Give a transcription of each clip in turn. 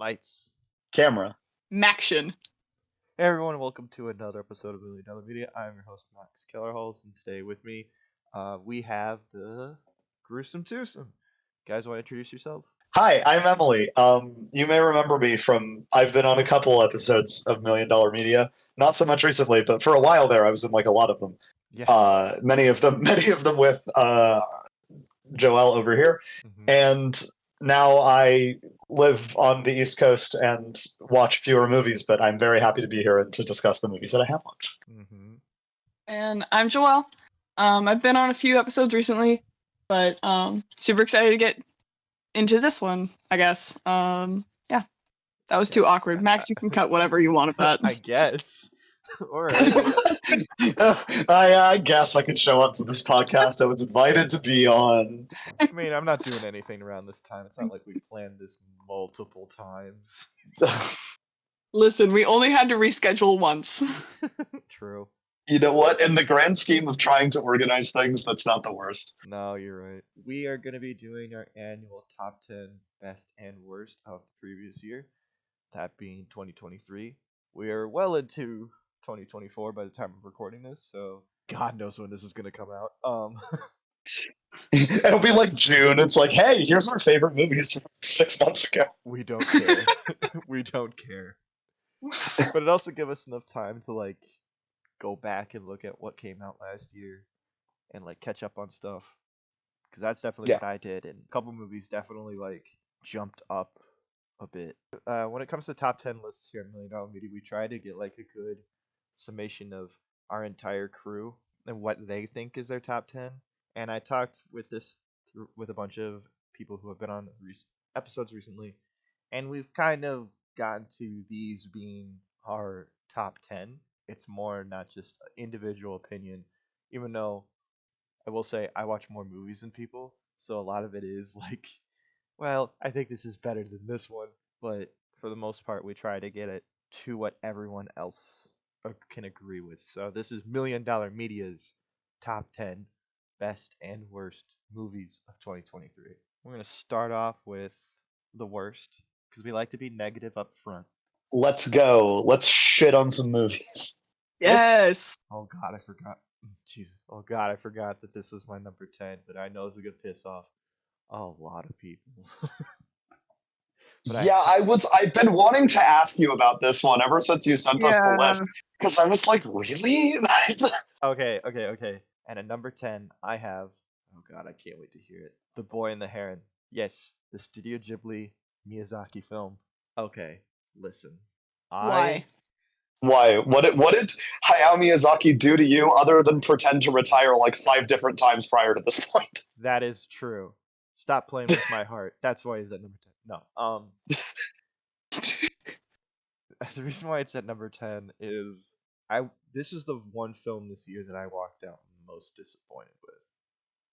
Lights. Camera. Maction. Hey everyone, welcome to another episode of $1 Million Media. I'm your host, Max Kellerholz, and today with me, we have the Gruesome Twosome. Guys, want to introduce yourself? Hi, I'm Emily. You may remember me from, I've been on a couple episodes of $1 Million Media. Not so much recently, but for a while there, I was in like a lot of them. Yes. Many of them with Joelle over here. Mhm. And now I live on the East Coast and watch fewer movies, but I'm very happy to be here and to discuss the movies that I have watched. Mhm. And I'm Joelle. I've been on a few episodes recently, but super excited to get into this one, I guess. Yeah. That was too awkward. Max, you can cut whatever you want of that. I guess. Alright. I guess I could show up to this podcast I was invited to be on. I mean, I'm not doing anything around this time. It's not like we planned this multiple times. Listen, we only had to reschedule once. True. You know what? In the grand scheme of trying to organize things, that's not the worst. No, you're right. We are going to be doing our annual top 10 best and worst of the previous year, that being 2023. We are well into 2024 by the time of recording this, so God knows when this is going to come out. It'll be like June. It's like, hey, here's our favorite movies from 6 months ago. We don't care. We don't care. But it also gives us enough time to like go back and look at what came out last year and like catch up on stuff, because that's definitely what I did, and a couple movies definitely like jumped up a bit. When it comes to top 10 lists here at $1 Million Media, we try to get like a good summation of our entire crew and what they think is their top 10. And I talked with a bunch of people who have been on episodes recently, and we've kind of gotten to these being our top 10. It's more not just individual opinion, even though I will say I watch more movies than people, so a lot of it is like, well, I think this is better than this one, but for the most part, we try to get it to what everyone else can agree with. So this is $1 Million Media's top 10 best and worst movies of 2023. We're going to start off with the worst, because we like to be negative up front. Let's go. Let's shit on some movies. Yes. Oh God, I forgot. Jesus. Oh God, I forgot that this was my number 10, but I know it's a good piss off a lot of people. I've been wanting to ask you about this one ever since you sent us the list, because I was like, really? Okay. And at number 10, I have, oh God, I can't wait to hear it, The Boy and the Heron. Yes, the Studio Ghibli Miyazaki film. Okay, listen. Why? Why? What did Hayao Miyazaki do to you other than pretend to retire like 5 different times prior to this point? That is true. Stop playing with my heart. That's why he's at number 10. No. The reason why it's at number 10 is this is the one film this year that I walked out most disappointed with.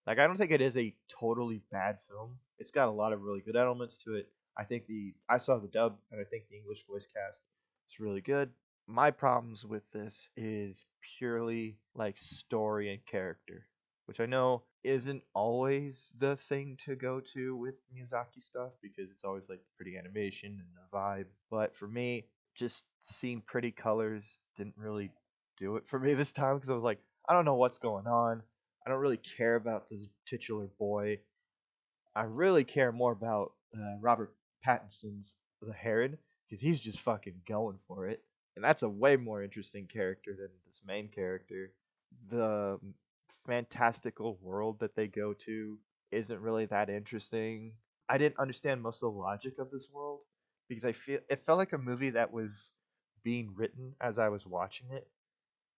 Like, I don't think it is a totally bad film. It's got a lot of really good elements to it. I saw the dub, and I think the English voice cast is really good. My problems with this is purely like story and character, which I know isn't always the thing to go to with Miyazaki stuff, because it's always like pretty animation and the vibe. But for me, just seeing pretty colors didn't really do it for me this time, because I was like, I don't know what's going on. I don't really care about this titular boy. I really care more about Robert Pattinson's The Heron, because he's just fucking going for it. And that's a way more interesting character than this main character. The fantastical world that they go to isn't really that interesting. I didn't understand most of the logic of this world, because it felt like a movie that was being written as I was watching it.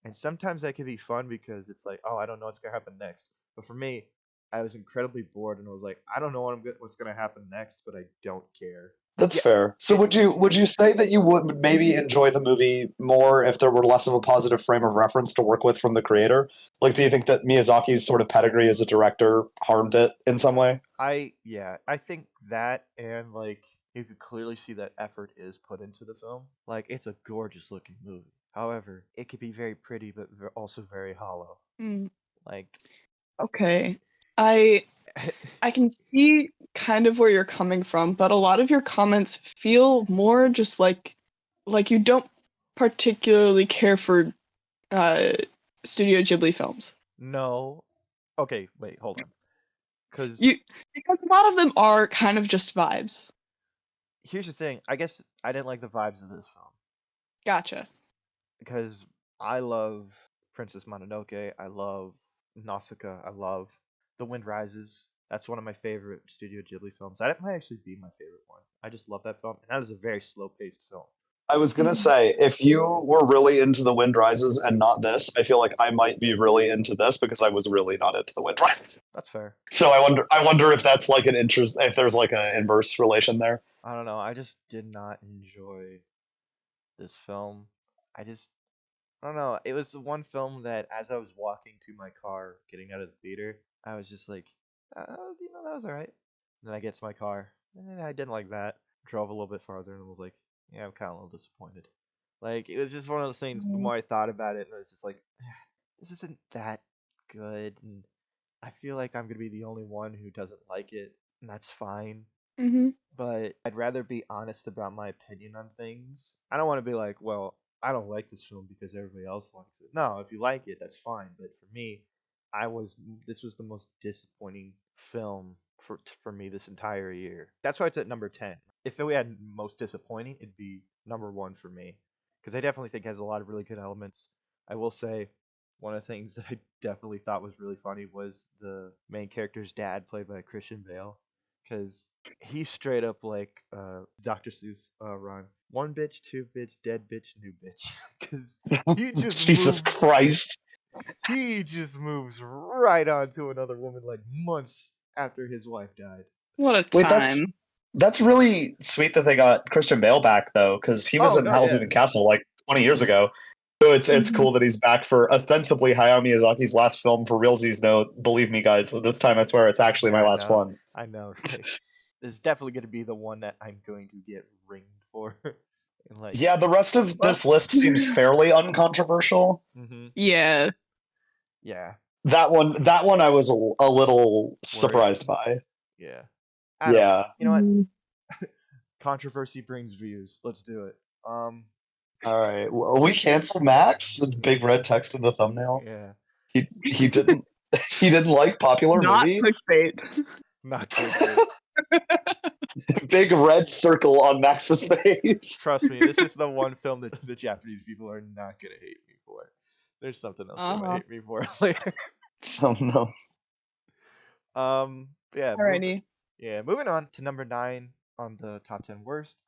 And sometimes that can be fun because it's like, oh, I don't know what's gonna happen next. But for me, I was incredibly bored and I was like, I don't know what's gonna happen next, but I don't care. That's fair. So would you say that you would maybe enjoy the movie more if there were less of a positive frame of reference to work with from the creator? Like, do you think that Miyazaki's sort of pedigree as a director harmed it in some way? I think that, and like you could clearly see that effort is put into the film. Like, it's a gorgeous looking movie. However, it could be very pretty, but also very hollow. Mm. Like, okay. I can see kind of where you're coming from, but a lot of your comments feel more just like you don't particularly care for uh, Studio Ghibli films. No. Okay, wait, hold on. Because a lot of them are kind of just vibes. Here's the thing. I guess I didn't like the vibes of this film Gotcha. because I love Princess Mononoke. I love Nausicaa. I love The Wind Rises. That's one of my favorite Studio Ghibli films. That might actually be my favorite one. I just love that film, and that is a very slow-paced film. I was gonna say, if you were really into The Wind Rises and not this, I feel like I might be really into this because I was really not into The Wind Rises. That's fair. So I wonder if that's like an interest, if there's like an inverse relation there. I don't know. I just did not enjoy this film. I don't know. It was the one film that, as I was walking to my car, getting out of the theater, I was just like, that was alright. Then I get to my car, I didn't like that. Drove a little bit farther and was like, yeah, I'm kind of a little disappointed. Like, it was just one of those things. The more I thought about it, and I was just like, this isn't that good, and I feel like I'm gonna be the only one who doesn't like it, and that's fine. Mm-hmm. But I'd rather be honest about my opinion on things. I don't want to be like, well, I don't like this film because everybody else likes it. No, if you like it, that's fine. But for me, this was the most disappointing film for me this entire year. That's why it's at number 10. If we had most disappointing, it'd be number 1 for me because I definitely think it has a lot of really good elements. I will say one of the things that I definitely thought was really funny was the main character's dad, played by Christian Bale, because he's straight up like Dr. Seuss rhyme. One bitch, two bitch, dead bitch, new bitch. Because he just Jesus Christ. He just moves right on to another woman like months after his wife died. What a Wait, time. that's really sweet that they got Christian Bale back though, because he was in no, Howl's yeah. Moving Castle like 20 years ago. So it's cool that he's back for ostensibly Hayao Miyazaki's last film. For realsies, no, believe me, guys, this time I swear it's actually my last one. I know. It's definitely going to be the one that I'm going to get ringed for. And like, Yeah, the rest of this list seems fairly uncontroversial. Yeah. Yeah. That one I was a little surprised by. Yeah. Yeah. You know what? Controversy brings views. Let's do it. All right. Well, we canceled Max. It's big red text in the thumbnail. Yeah. He didn't he didn't like popular Not movie. clickbait. Not clickbait. Big red circle on Max's face. Trust me, this is the one film that the Japanese people are not gonna hate me for. There's something else they might hate me for later. Oh no. Yeah. Alrighty. Moving on to number 9 on the top 10 worst.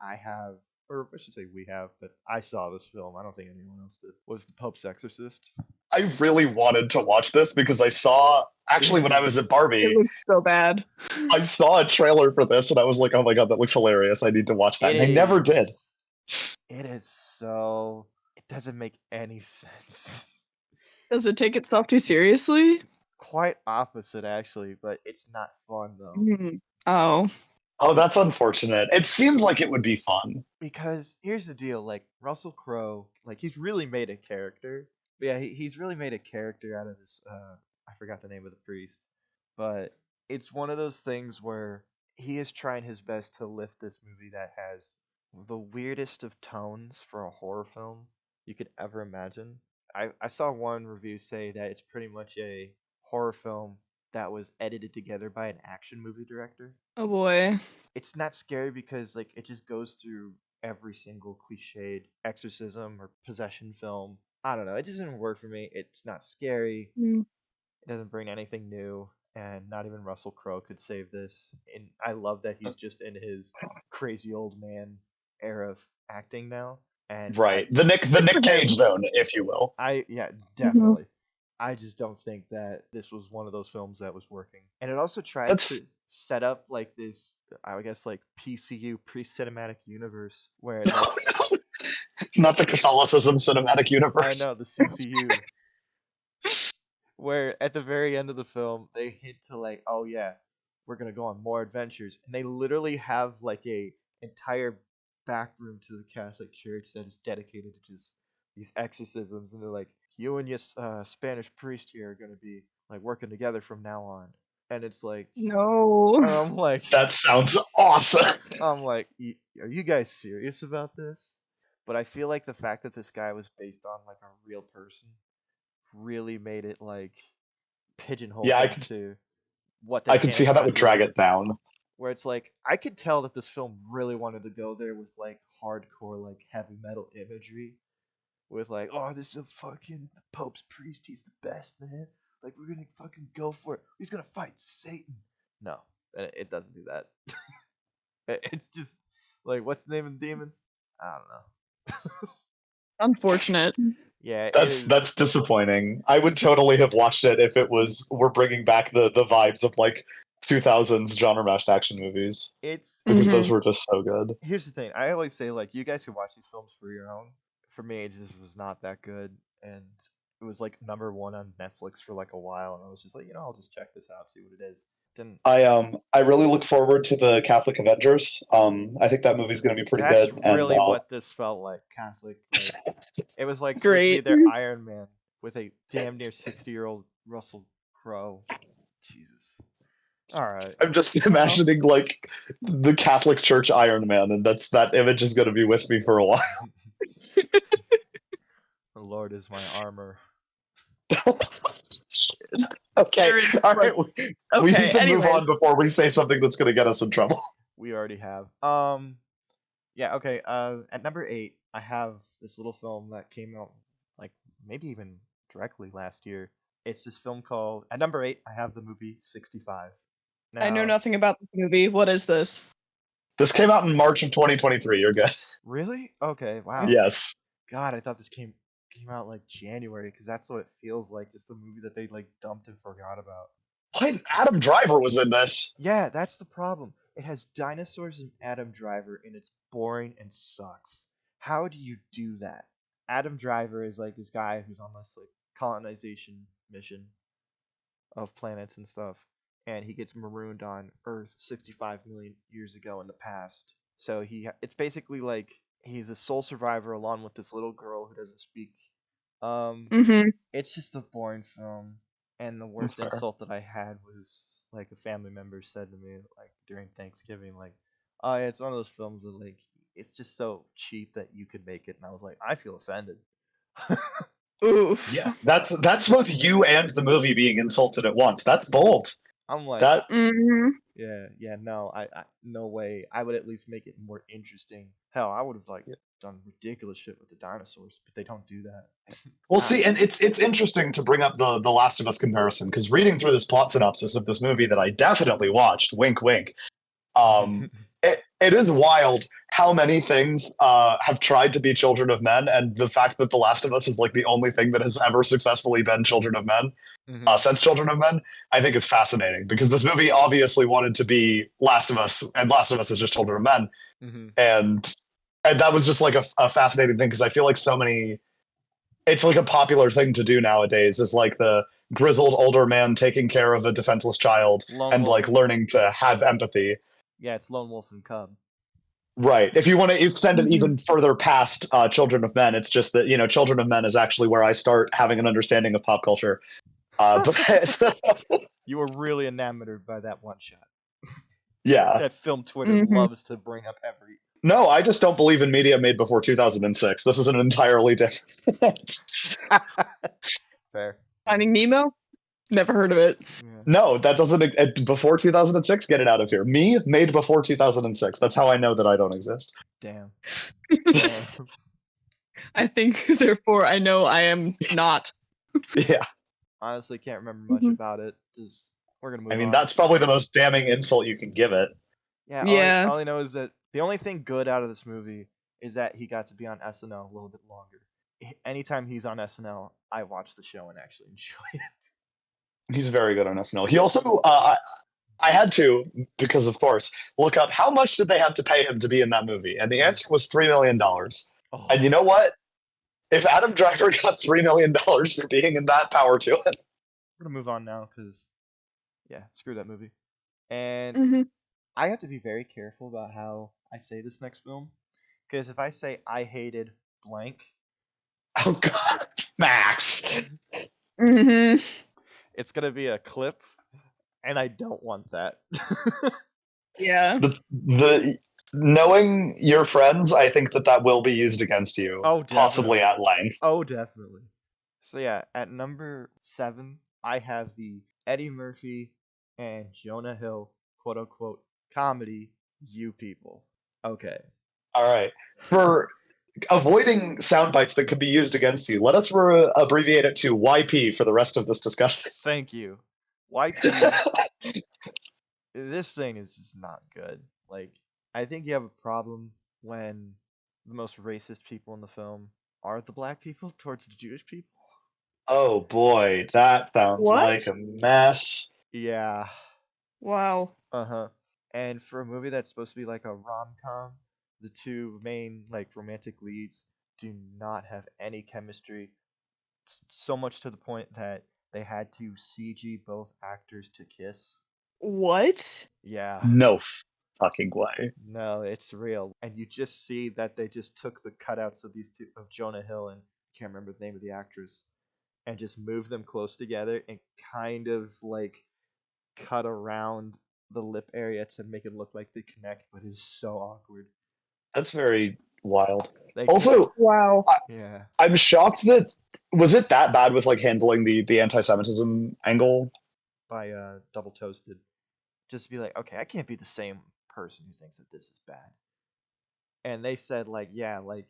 Or I should say we have, but I saw this film. I don't think anyone else did. Was The Pope's Exorcist. I really wanted to watch this because I saw actually when I was at Barbie. It looks so bad. I saw a trailer for this and I was like, oh my god, that looks hilarious. I need to watch that. And I never did. It is so. It doesn't make any sense. Does it take itself too seriously? Quite opposite, actually, but it's not fun, though. Oh. Oh, that's unfortunate. It seemed like it would be fun. Because here's the deal, like, Russell Crowe, like, he's really made a character. But yeah, he's really made a character out of this, I forgot the name of the priest. But it's one of those things where he is trying his best to lift this movie that has the weirdest of tones for a horror film you could ever imagine. I saw one review say that it's pretty much a horror film that was edited together by an action movie director. Oh boy. It's not scary because like it just goes through every single cliched exorcism or possession film. I don't know. It doesn't work for me. It's not scary. It doesn't bring anything new, and not even Russell Crowe could save this. And I love that he's just in his crazy old man era of acting now. And right, the Nick Cage zone, if you will. Definitely. I just don't think that this was one of those films that was working. And it also tries to set up like this, I guess, like PCU, pre-cinematic universe where like, not the Catholicism cinematic universe. I know, the CCU. Where at the very end of the film they hint to like, oh yeah, we're gonna go on more adventures, and they literally have like a entire back room to the Catholic Church that is dedicated to just these exorcisms, and they're like, you and your Spanish priest here are gonna be like working together from now on. and it's like, No. I'm like, That sounds awesome. I'm like, are you guys serious about this? But I feel like the fact that this guy was based on like a real person really made it like pigeonhole Yeah, him to what they I could can see and how that cannot would drag do. it down. Where it's like I could tell that this film really wanted to go there with like hardcore like heavy metal imagery, with like, oh, this is a fucking the Pope's priest, he's the best, man. Like we're gonna fucking go for it. He's gonna fight Satan. No, it doesn't do that. It's just like, what's the name of the demon? I don't know. Unfortunate. Yeah, it That's is. disappointing. I would totally have watched it if it was we're bringing back the vibes of like 2000s genre mashed action movies It's because Mhm. those were just so good. Here's the thing. I always say like you guys can watch these films for your own. For me, it just was not that good, and it was like #1 on Netflix for like a while, and I was just like, I'll just check this out, see what it is. Then I really look forward to the Catholic Avengers. I think that movie's going to be pretty that's good, and really what this felt like. Catholic, like it was like supposed to be Great. their Iron Man with a damn near 60-year-old Russell Crowe. Jesus. All right. I'm just imagining like the Catholic Church Iron Man, and that image is going to be with me for a while. The Lord is my armor. Okay, There is, all right. like- We Okay, need to move anyways. on before we say something that's going to get us in trouble. We already have. Yeah, okay. At number 8, I have this little film that came out like maybe even directly last year. It's this film called. At number 8, I have the movie 65. I know Now, nothing about this movie. What is this? This came out in March of 2023. You're good. really? Okay. Wow. Yes. God, I thought this came out like January, because that's what it feels like. Just a movie that they like dumped and forgot about. What? Adam Driver was in this. Yeah, that's the problem. It has dinosaurs and Adam Driver, and it's boring and sucks. How do you do that? Adam Driver is like this guy who's on this like colonization mission of planets and stuff, and he gets marooned on Earth 65 million years ago in the past. So it's basically like he's a sole survivor along with this little girl who doesn't speak. Mm-hmm. It's just a boring film, and the That's worst fair. insult that I had was like a family member said to me like during Thanksgiving, like, "Oh, yeah, it's one of those films that like it's just so cheap that you could make it," and I was like, I feel offended. Oof. Yeah, that's both you and the movie being insulted at once. That's bold. I'm like, That Mm-hmm. yeah, no, no way. I would at least make it more interesting. Hell, I would have like done ridiculous shit with the dinosaurs, but they don't do that. Well, see, and it's interesting to bring up the Last of Us comparison because reading through this plot synopsis of this movie that I definitely watched, wink, wink, it is wild how many things have tried to be Children of Men, and the fact that The Last of Us is like the only thing that has ever successfully been Children of Men since Children of Men, I think is fascinating because this movie obviously wanted to be Last of Us, and Last of Us is just Children of Men, and that was just like a fascinating thing because I feel like so many. It's like a popular thing to do nowadays is like the grizzled older man taking care of a defenseless child Lone and Wolf. like learning to have empathy. Yeah, it's Lone Wolf and Cub. Right. If you want to extend it even further past Children of Men, it's just that, Children of Men is actually where I start having an understanding of pop culture. But You were really enamored by that one shot. yeah. That film Twitter loves to bring up every. No, I just don't believe in media made before 2006. This is an entirely different. Fair. Finding Nemo? Never heard of it. Yeah. No, that doesn't. Before 2006, get it out of here. Me, made before 2006. That's how I know that I don't exist. Damn. I think, therefore, I know I am not. Yeah. Honestly, can't remember much about it. Just we're gonna move on. I mean, that's probably the most damning insult you can give it. Yeah. Yeah. All I know is that the only thing good out of this movie is that he got to be on SNL a little bit longer. Anytime he's on SNL, I watch the show and actually enjoy it. He's very good on SNL. He also, I had to, because of course, look up how much did they have to pay him to be in that movie, and the answer was $3 million. Oh. And you know what? If Adam Driver got $3 million for being in that, power to it. We're gonna move on now because, yeah, screw that movie. And I have to be very careful about how I say this next film, because if I say I hated blank, Oh God, Max. Mm-hmm. it's gonna be a clip and I don't want that. Yeah. The knowing your friends, I think that will be used against you, Oh, possibly definitely. at length. Oh, definitely. So yeah, at number 7, I have the Eddie Murphy and Jonah Hill quote unquote comedy You People. Okay. All right. For avoiding sound bites that could be used against you, let us abbreviate it to YP for the rest of this discussion. Thank you. YP, this thing is just not good. Like, I think you have a problem when the most racist people in the film are the black people towards the Jewish people. Oh boy, that sounds What? like a mess. Yeah. Wow. Uh-huh. And for a movie that's supposed to be like a rom-com, the two main like romantic leads do not have any chemistry. So much to the point that they had to CG both actors to kiss. What? Yeah. No fucking way. No, it's real. And you just see that they just took the cutouts of these two of Jonah Hill and can't remember the name of the actress and just moved them close together and kind of like cut around the lip area to make it look like they connect, but it is so awkward. That's very wild. They could, Also, Wow. yeah, I'm shocked that was it that bad with like handling the anti-Semitism angle. by Double Toasted, just be like, okay, I can't be the same person who thinks that this is bad. And they said like, yeah, like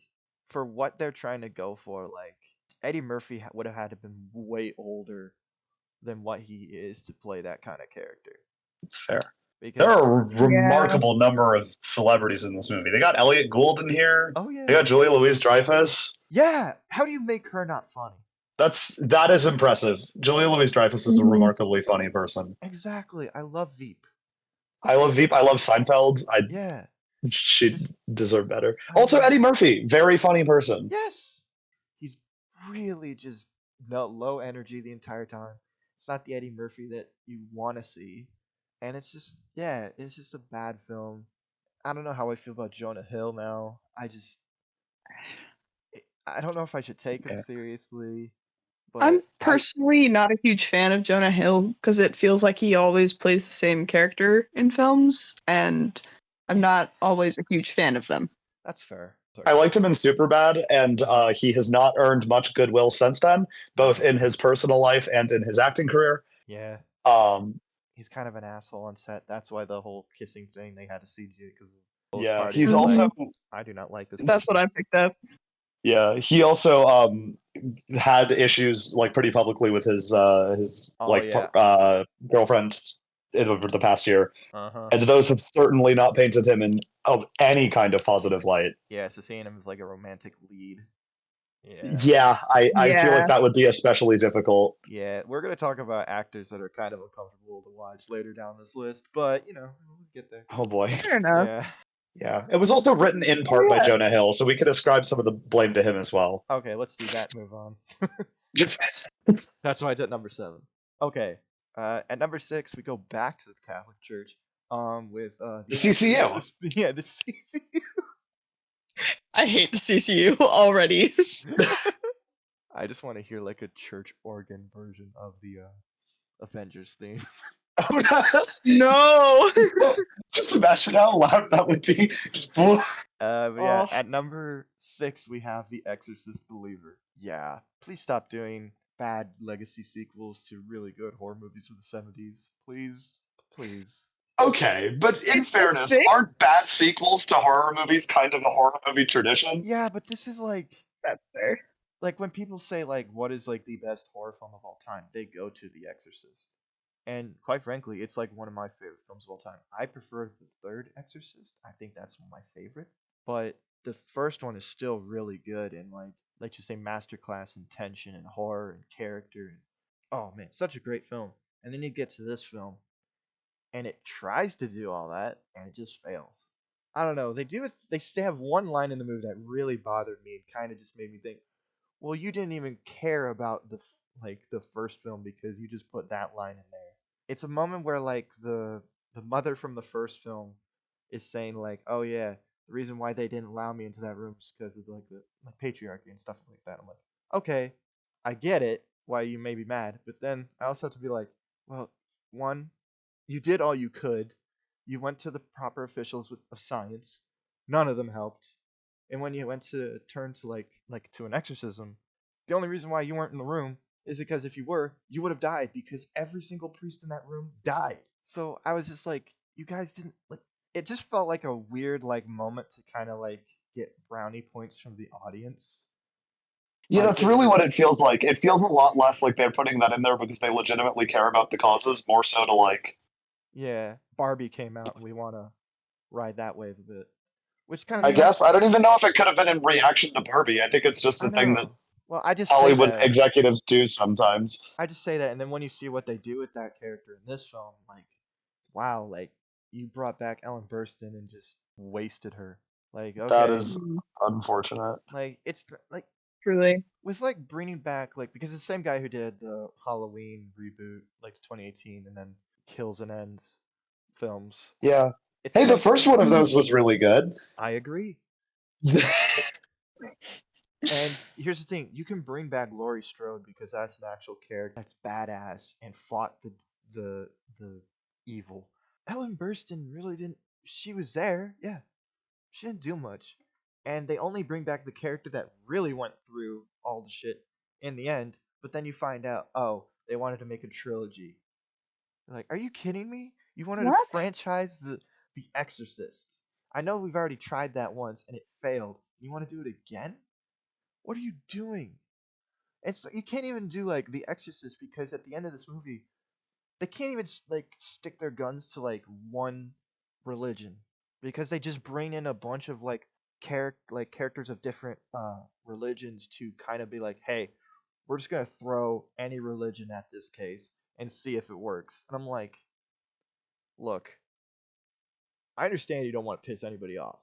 for what they're trying to go for, like Eddie Murphy would have had to been way older than what he is to play that kind of character. It's fair. There Because are a Yeah. remarkable number of celebrities in this movie. They got Elliot Gould in here. oh They yeah, got Julia Louis-Dreyfus. yeah, how do you make her not funny? That is impressive. Julia Louis-Dreyfus is a Mhm. remarkably funny person. Exactly. I love Veep. I love Veep. I love Seinfeld. I Yeah, should just deserve better. I Also, love. Eddie Murphy, very funny person. Yes, he's really just no low energy the entire time. It's not the Eddie Murphy that you want to see, and it's just yeah, it's just a bad film. I don't know how I feel about Jonah Hill now. I don't know if I should take him Yeah. seriously, I'm but I personally not a huge fan of Jonah Hill because it feels like he always plays the same character in films, and I'm not always a huge fan of them. that's fair. I liked him in Superbad, and he has not earned much goodwill since then, both in his personal life and in his acting career. Yeah, Um, he's kind of an asshole on set. That's why the whole kissing thing they had to CG because both yeah, parties he's were like, also I do not like this That's what person. I picked up. yeah, he also had issues like pretty publicly with his Oh like yeah. girlfriend over the past year, Uh huh. and those have certainly not painted him in of any kind of positive light. Yeah, so seeing him as like a romantic lead. Yeah. Yeah, I feel like Yeah. that would be especially difficult. Yeah, we're gonna talk about actors that are kind of uncomfortable to watch later down this list, but we'll get there. Oh boy. Fair enough. Yeah. Yeah, it was also written in Oh part by yeah. Jonah Hill, so we could ascribe some of the blame to him as well. Okay, let's do that. Move on. That's why it's at number 7. Okay. At number 6, we go back to the Catholic Church. With The the CCU. Exorcist. Yeah, the CCU. I hate the CCU already. I just want to hear like a church organ version of the Avengers theme. No. Just imagine how loud that would be. Just, But yeah, Oh. at number 6 we have The Exorcist Believer. Yeah, please stop doing bad legacy sequels to really good horror movies of the 70s. Please, please. okay, but in It's the fairness, sixth? aren't bad sequels to horror movies kind of a horror movie tradition? Yeah, but this is That's fair. like when people say like what is like the best horror film of all time, they go to The Exorcist. And quite frankly, it's like one of my favorite films of all time. I prefer the third Exorcist. I think that's my favorite. But the first one is still really good and like you say masterclass in tension and horror and character and oh man, such a great film. And then you get to this film and it tries to do all that and it just fails. I don't know. They do it. They still have one line in the movie that really bothered me and kind of just made me think, well, you didn't even care about the first film because you just put that line in there. It's a moment where like the mother from the first film is saying like, "Oh yeah, the reason why they didn't allow me into that room is because of like the like patriarchy and stuff like that." I'm like, "Okay, I get it why you may be mad, but then I also have to be like, well, one, you did all you could. You went to the proper officials of science. None of them helped. And when you went to turn to to an exorcism, the only reason why you weren't in the room is because if you were, you would have died because every single priest in that room died. So I was just like, you guys didn't like. It just felt like a weird moment to kind of get brownie points from the audience Yeah, by that's really what it just feels like. It feels a lot less like they're putting that in there because they legitimately care about the causes, more so to like. yeah. Barbie came out and we want to ride that wave a bit, which kind of I guess I sucks. don't even know if it could have been in reaction to Barbie. I think it's just I a thing that know. Well, I just say Hollywood that. executives do sometimes. I just say that, and then when you see what they do with that character in this film, wow, you brought back Ellen Burstyn and just wasted her. That Okay, is unfortunate. it's Truly. was bringing back because it's the same guy who did the Halloween reboot, 2018, and then Kills and Ends films. Yeah. It's the Hey, the same. first one of those was really good. I agree. And here's the thing: you can bring back Laurie Strode because that's an actual character that's badass and fought the the evil. Ellen Burstyn really didn't. She was there, yeah. She didn't do much, and they only bring back the character that really went through all the shit in the end. But then you find out, oh, they wanted to make a trilogy. They're like, are you kidding me? You wanted to What? franchise the Exorcist? I know we've already tried that once and it failed. You want to do it again? What are you doing? It's you can't even do the Exorcist because at the end of this movie, they can't even stick their guns to one religion because they just bring in a bunch of characters of different religions to kind of be like, hey, we're just gonna throw any religion at this case and see if it works. And I'm like, look, I understand you don't want to piss anybody off.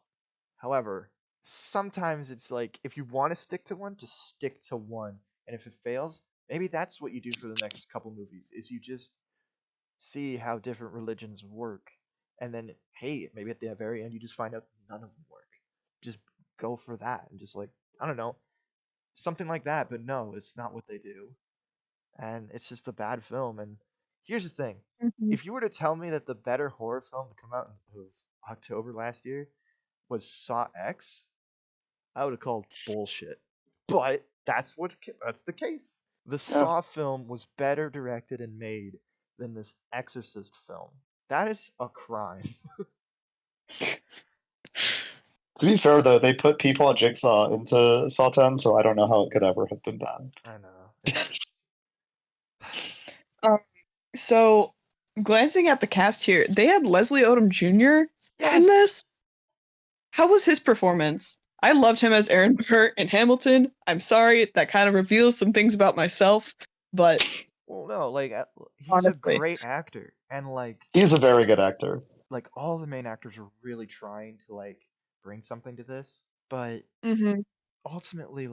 However, sometimes it's if you want to stick to one, just stick to one. And if it fails, maybe that's what you do for the next couple movies. Is you just see how different religions work, and then hey, maybe at the very end you just find out none of them work. Just go for that and just I don't know, something like that. But no, it's not what they do, and it's just a bad film. And here's the thing: Mhm. if you were to tell me that the better horror film to come out of October last year was Saw X, I would have called bullshit. But that's the case. The Yeah. Saw film was better directed and made than this Exorcist film. That is a crime. To be fair, though, they put people at Jigsaw into Saw 10, so I don't know how it could ever have been bad. I know. It's just Um, so, glancing at the cast here, they had Leslie Odom Jr. in yes. this. How was his performance? I loved him as Aaron Burr in Hamilton. I'm sorry, that kind of reveals some things about myself, but Well, no, he's a honestly. great actor, and He's a very good actor. all the main actors are really trying to bring something to this, but Mm-hmm. ultimately,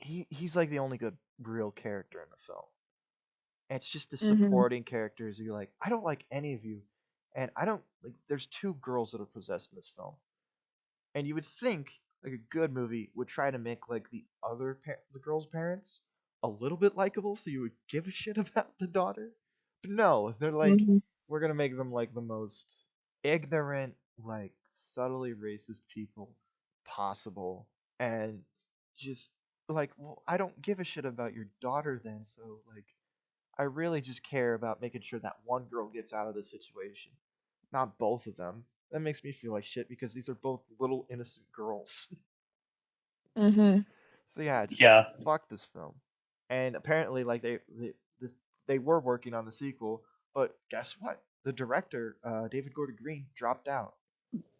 he's the only good real character in the film. It's just the Mm-hmm. supporting characters. You're like, I don't like any of you, and I don't There's two girls that are possessed in this film, and you would think a good movie would try to make the girl's parents a little bit likable, so you would give a shit about the daughter. But no, they're Mm-hmm. we're gonna make them the most ignorant, subtly racist people possible, and just well, I don't give a shit about your daughter then, so I really just care about making sure that one girl gets out of the situation, not both of them. That makes me feel like shit because these are both little innocent girls. Mm-hmm. So yeah, just Yeah. fuck this film. And apparently, they were working on the sequel, but guess what? The director, David Gordon Green, dropped out.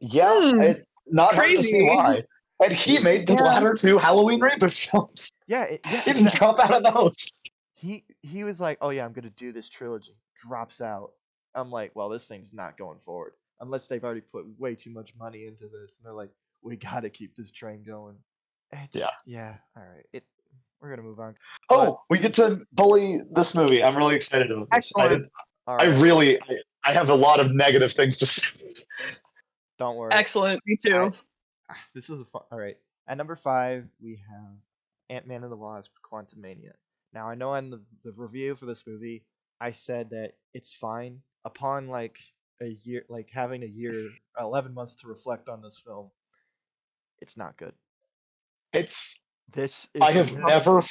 Yeah, Hmm. not hard to see Crazy. why. And he made the Yeah. latter two Halloween reboot films. Yeah, He didn't drop out of those. he was like, oh yeah, I'm gonna do this trilogy. Drops out. I'm like, well, this thing's not going forward unless they've already put way too much money into this, and they're like, we gotta keep this train going. Yeah. Yeah, all right. We're gonna move on, but Oh, we get to bully this movie. I'm really excited about this. Excellent. all I right, really, I have a lot of negative things to say. don't worry. Excellent. Me too. This is a fun. All right, at number 5 we have Ant-Man and the Wasp: Quantumania. Now I know in the review for this movie I said that it's fine. upon like a year, like having a year, 11 months to reflect on this film, it's not good. It's This is I the have one. never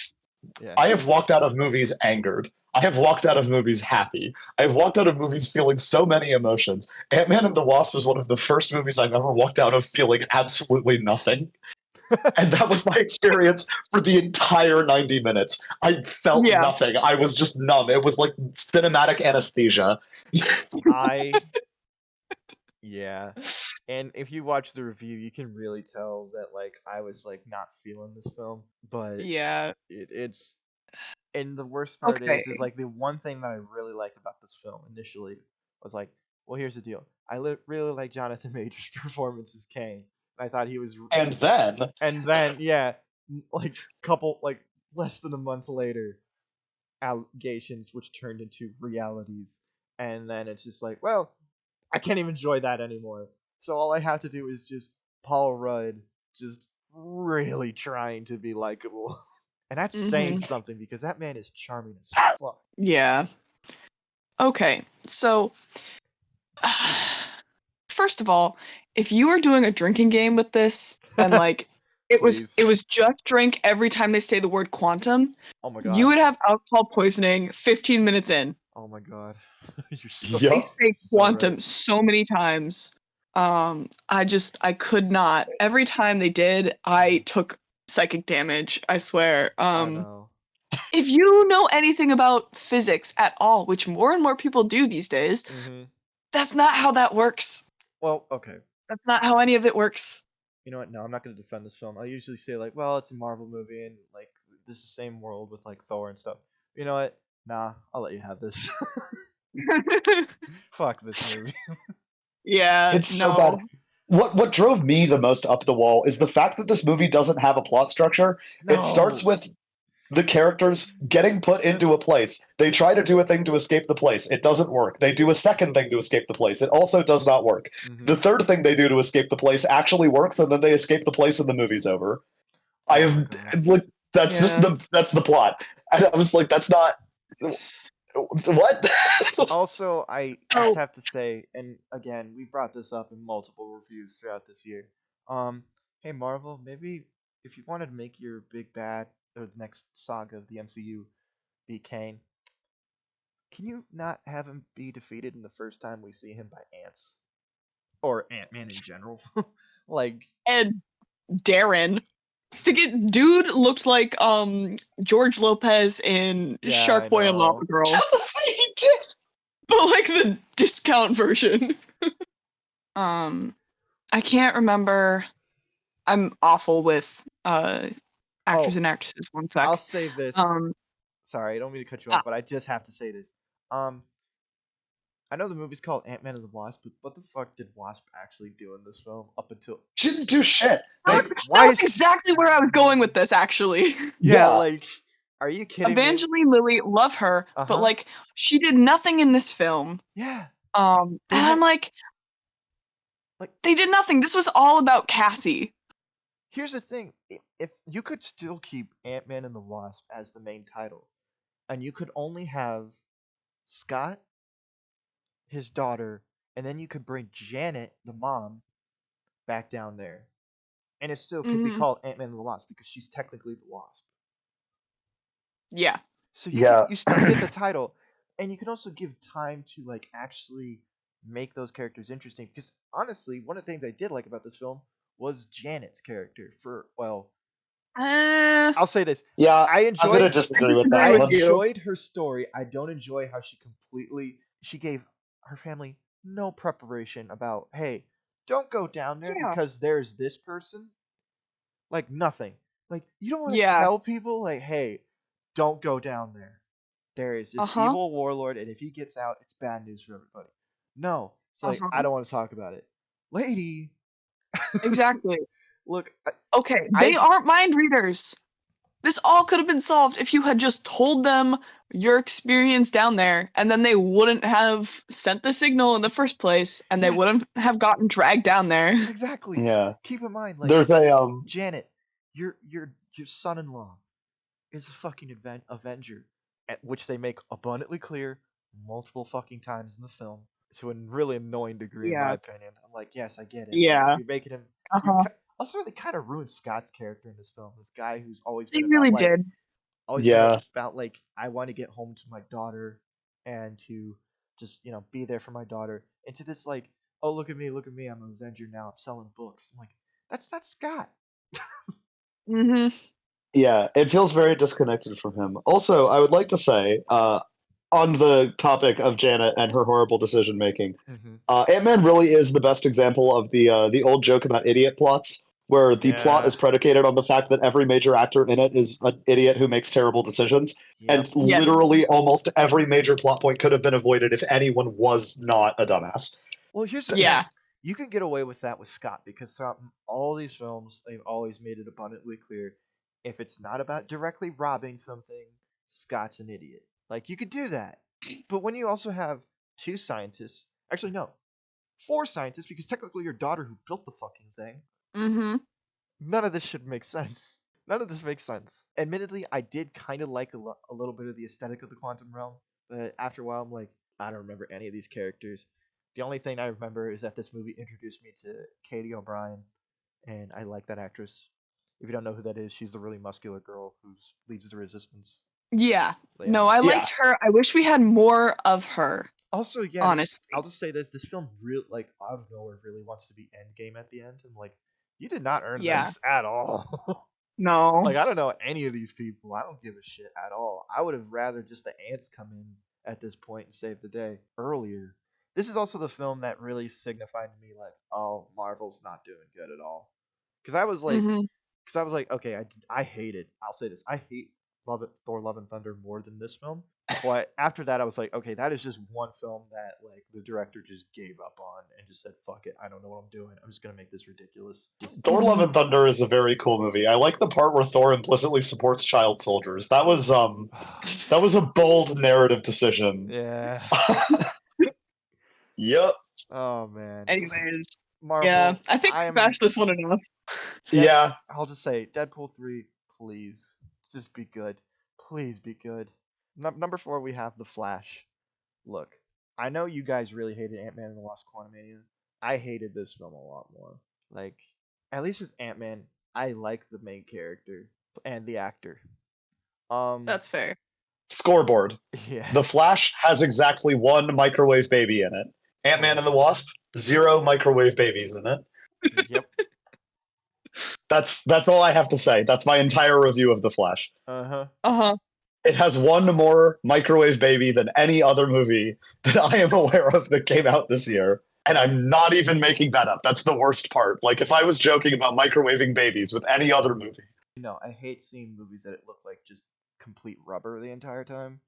Yeah. I have walked out of movies angered. I have walked out of movies happy. I have walked out of movies feeling so many emotions. Ant-Man and the Wasp was one of the first movies I've ever walked out of feeling absolutely nothing. And that was my experience for the entire 90 minutes. I felt Yeah. nothing. I was just numb. It was like cinematic anesthesia. I yeah. And if you watch the review, you can really tell that like I was like not feeling this film, but Yeah. it's and the worst part Okay. is like the one thing that I really liked about this film initially was like, well, here's the deal. Really like Jonathan Majors' performance as Kane. I thought he was, And then, and then yeah, like couple like less than a month later, allegations which turned into realities, and then it's just like, well, I can't even enjoy that anymore. So all I have to do is just Paul Rudd just really trying to be likable. And that's saying Mhm. something because that man is charming as fuck. Yeah. Okay. So, first of all, if you were doing a drinking game with this and like Please. it was just drink every time they say the word quantum, Oh my you god. would have alcohol poisoning 15 minutes in. Oh my god. You're They yup. say so quantum right. so many times. I could not. Every time they did, I took psychic damage, I swear. I know. If you know anything about physics at all, which more and more people do these days, Mhm. that's not how that works. Well, okay. That's not how any of it works. You know what? No, I'm not going to defend this film. I usually say like, well, it's a Marvel movie and like this is the same world with like Thor and stuff. You know what? Nah, I'll let you have this. Fuck this movie. Yeah, It's so bad. no. What drove me the most up the wall is the fact that this movie doesn't have a plot structure. It starts No. with the characters getting put into a place. They try to do a thing to escape the place. It doesn't work. They do a second thing to escape the place. It also does not work. The Mhm. third thing they do to escape the place actually works, and then they escape the place and the movie's over. I Oh my have god. like that's just Yeah. the plot. And I was like, that's not what? Also, I just Oh, have to say, and again, we brought this up in multiple reviews throughout this year. Um, hey Marvel, maybe if you wanted to make your big bad or the next saga of the MCU be Kane, can you not have him be defeated in the first time we see him by ants or Ant Man in general? Like, and Darren. Dude looked like George Lopez in yeah, I Shark Boy and Lava know. Girl, He did. but like the discount version. I can't remember. I'm awful with actors Oh, and actresses. One I'll sec. say this. Um, Sorry, I don't mean to cut you ah, off, but I just have to say this. Um, I know the movie's called Ant Man and the Wasp, but what the fuck did Wasp actually do in this film up until She didn't do shit. like They that why was is exactly where I was going with this. Actually, yeah, yeah. like are you kidding me? Evangeline Lilly, love her, but Uh-huh. like she did nothing in this film. Yeah. They And I'm had like, like they did nothing. This was all about Cassie. here's the thing. If you could still keep Ant Man and the Wasp as the main title, and you could only have Scott, his daughter, and then you could bring Janet, the mom, back down there. And it still could be Hmm. called Ant Man and the Wasp because she's technically the Wasp. Yeah. So Yeah. you still get the title, and you can also give time to like actually make those characters interesting. Because honestly, one of the things I did like about this film was Janet's character. For well, Uh, I'll say this: Yeah, I I'm gonna enjoyed I disagree with disagree that I with one. you. enjoyed her story. I don't enjoy how she gave her family no preparation about hey, don't go down there Yeah. because there's this person. Like nothing. Like you don't want to Yeah. tell people like hey, don't go down there. There is Uh this huh. evil warlord, and if he gets out, it's bad news for everybody. No, it's Uh like I huh. don't want to talk about it, lady. Exactly. Look, Okay, they I aren't mind readers. This all could have been solved if you had just told them your experience down there, and then they wouldn't have sent the signal in the first place, and they yes, wouldn't have gotten dragged down there. exactly. Yeah. Keep in mind, like There's a Janet, your son-in-law is a fucking Avenger, at which they make abundantly clear multiple fucking times in the film to a really annoying degree, in my Yeah. opinion. I'm like, yes, I get it. Like, Yeah. you're making him. Uh-huh. Also, they kind of ruined Scott's character in this film. This guy who's always They been about really like, did. Yeah. I want to get home to my daughter and to just be there for my daughter. Into this like, oh look at me, I'm an Avenger now. I'm selling books. I'm like, that's not Scott. Mm-hmm. Yeah, it feels very disconnected from him. Also, I would like to say, on the topic of Janet and her horrible decision making, Mm-hmm. Ant-Man really is the best example of the old joke about idiot plots, where the plot Yeah. is predicated on the fact that every major actor in it is an idiot who makes terrible decisions, Yep. and literally almost every major plot point could have been avoided if anyone was not a dumbass. Well, here's the Yeah. thing. You can get away with that with Scott because throughout all these films, they've always made it abundantly clear if it's not about directly robbing something, Scott's an idiot. Like, you could do that. But when you also have two scientists, actually, no, four scientists, because technically your daughter who built the fucking thing, Mm-hmm. none of this should make sense. None of this makes sense. Admittedly, I did kind of like a little bit of the aesthetic of the quantum realm, but after a while, I'm like, I don't remember any of these characters. The only thing I remember is that this movie introduced me to Katie O'Brien, and I like that actress. If you don't know who that is, she's the really muscular girl who leads the resistance. Yeah. But No, yeah. I Yeah. liked her. I wish we had more of her. Also, yeah, Honestly. I'll just say this: this film, real like out of nowhere, really wants to be Endgame at the end, and like, you did not earn Yeah. this at all. No. Like, I don't know any of these people. I don't give a shit at all. I would have rather just the ants come in at this point and save the day earlier. This is also the film that really signified to me, like, oh, Marvel's not doing good at all. Because I was like, Mm-hmm. okay, I hate it. I'll say this: I hate Thor: Love and Thunder more than this film. But after that, I was like, okay, that is just one film that like the director just gave up on and just said, fuck it, I don't know what I'm doing. I'm just gonna make this ridiculous. Thor: Love and Thunder is a very cool movie. I like the part where Thor implicitly supports child soldiers. That was a bold narrative decision. Yeah. Yep. Oh man. Anyways. Marvel. Yeah. I think we bashed this one enough. Yeah. I'll just say Deadpool 3, please. Just be good. Please be good. Number 4, we have The Flash. Look, I know you guys really hated Ant-Man and the Lost Quantumania. I hated this film a lot more. Like, at least with Ant-Man, I like the main character and the actor. That's fair. Scoreboard. Yeah. The Flash has exactly one microwave baby in it. Ant-Man and the Wasp, 0 microwave babies in it. Yep. That's all I have to say. That's my entire review of The Flash. Uh-huh. Uh-huh. It has one more microwave baby than any other movie that I am aware of that came out this year. And I'm not even making that up. That's the worst part. Like, if I was joking about microwaving babies with any other movie. I hate seeing movies that look like just complete rubber the entire time.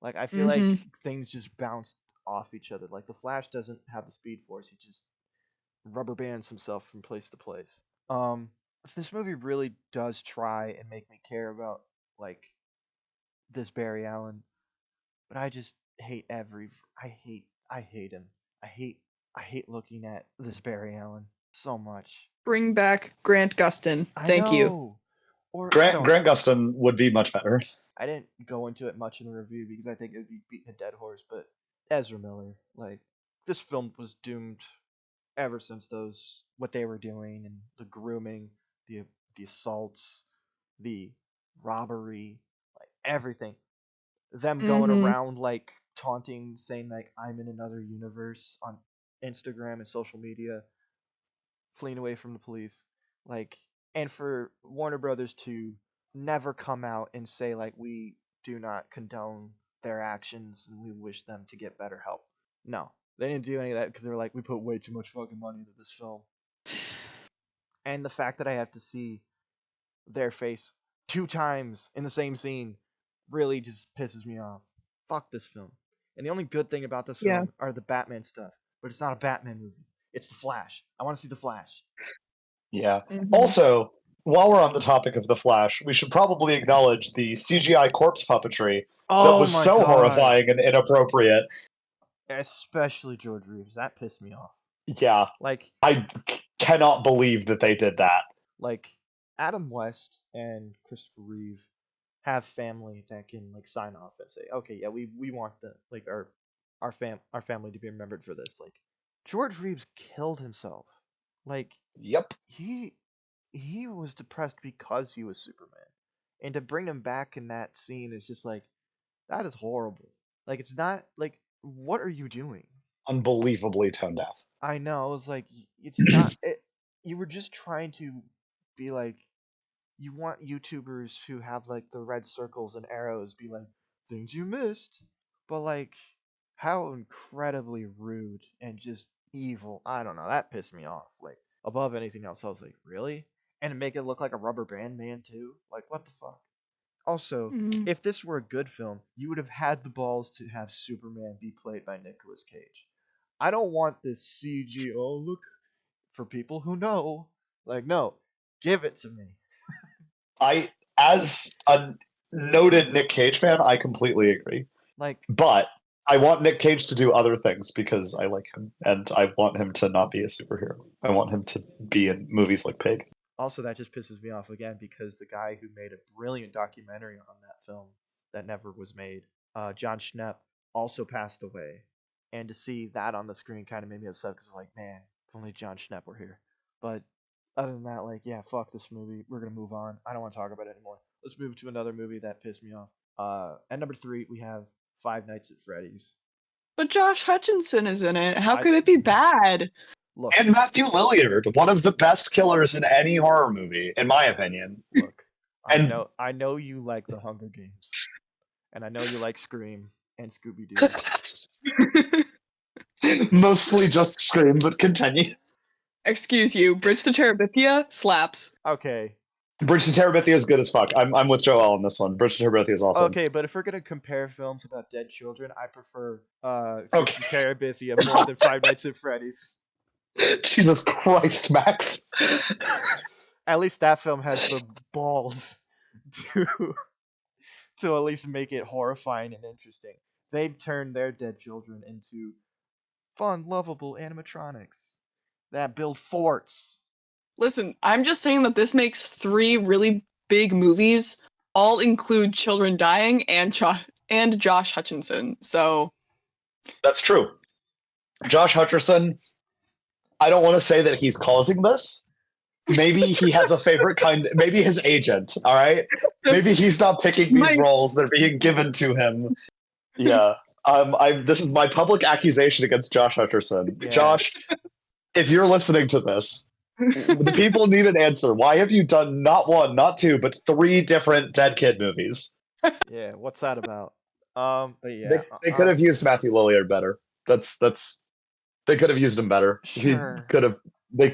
Like, I feel like things just bounce off each other. Like, the Flash doesn't have the Speed Force. He just rubber bands himself from place to place. This movie really does try and make me care about, like, this Barry Allen. But I just hate I hate him. I hate looking at this Barry Allen so much. Bring back Grant Gustin. Thank you. Or Grant Gustin would be much better. I didn't go into it much in the review because I think it would be beating a dead horse, but Ezra Miller, like, this film was doomed ever since what they were doing and the grooming, the assaults, the robbery, like everything. Them going around like taunting, saying like I'm in another universe on Instagram and social media, fleeing away from the police, like, and for Warner Brothers to never come out and say like we do not condone their actions and we wish them to get better help. No, they didn't do any of that because they were like, we put way too much fucking money into this film. And the fact that I have to see their face 2 times in the same scene really just pisses me off. Fuck this film. And the only good thing about this film are the Batman stuff, but it's not a Batman movie. It's The Flash. I want to see The Flash. Yeah. Also, while we're on the topic of The Flash, we should probably acknowledge the CGI corpse puppetry that was so horrifying and inappropriate. Especially George Reeves. That pissed me off. Yeah. Like, I cannot believe that they did that. Like, Adam West and Christopher Reeve have family that can like sign off and say, okay, yeah, we want the like our family to be remembered for this. Like George Reeves killed himself. Like Yep. he he was depressed because he was Superman, and to bring him back in that scene is just like that is horrible. Like it's not like what are you doing? Unbelievably tone deaf. I know. I was like, it's not. You were just trying to be like, you want YouTubers who have like the red circles and arrows be like things you missed, but like how incredibly rude and just evil. I don't know. That pissed me off. Like above anything else, I was like, really? And make it look like a rubber band man too. Like what the fuck? Also, Mhm. if this were a good film, you would have had the balls to have Superman be played by Nicolas Cage. I don't want this CG. Oh, look for people who know. Like, no, give it to me. As a noted Nick Cage fan, I completely agree. Like, But I want Nick Cage to do other things because I like him, and I want him to not be a superhero. I want him to be in movies like Pig. also, that just pisses me off again because the guy who made a brilliant documentary on that film that never was made, John Schnepp, also passed away. And to see that on the screen kind of made me upset because, like, man, if only John Schnepp were here. But other than that, like, yeah, fuck this movie. We're gonna move on. I don't want to talk about it anymore. Let's move to another movie that pissed me off. At number 3, we have Five Nights at Freddy's. But Josh Hutcherson is in it. How I could it be bad? look, And Matthew Lillard, one of the best killers in any horror movie, in my opinion. look. And I know you like the Hunger Games, and I know you like Scream and Scooby Doo. mostly just Scream, but continue. Excuse you, Bridge to Terabithia slaps. Okay, Bridge to Terabithia is good as fuck. I'm with Joelle on this one. Bridge to Terabithia is awesome. okay, but if we're gonna compare films about dead children, I prefer Bridge to Okay. Terabithia more than Five Nights at Freddy's. Jesus Christ, Max. At least that film has the balls to to at least make it horrifying and interesting. They've turned their dead children into fun, lovable animatronics that build forts. Listen, I'm just saying that this makes 3 really big movies all include children dying and Josh Hutcherson. So That's true. Josh Hutcherson, I don't want to say that he's causing this. Maybe he has a favorite kind. Maybe his agent. All right. Maybe he's not picking these roles; they're being given to him. Yeah. This is my public accusation against Josh Hutcherson. Yeah. Josh, if you're listening to this, the people need an answer. Why have you done not 1, not 2, but 3 different Dead Kid movies? Yeah, what's that about? But yeah, They could have used Matthew Lillard better. That's they could have used him better. Sure.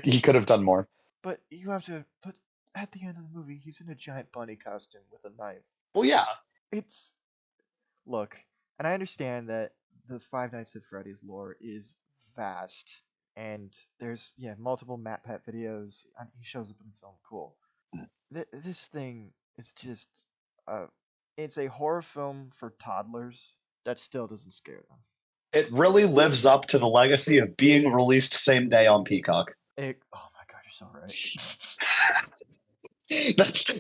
He could have done more. But you have to. But at the end of the movie, he's in a giant bunny costume with a knife. Well, yeah. It's look, and I understand that the Five Nights at Freddy's lore is vast, and there's multiple Matt Pet videos. And he shows up in the film. Cool. This thing is just it's a horror film for toddlers that still doesn't scare them. It really lives up to the legacy of being released same day on Peacock. Oh my god, you're so right.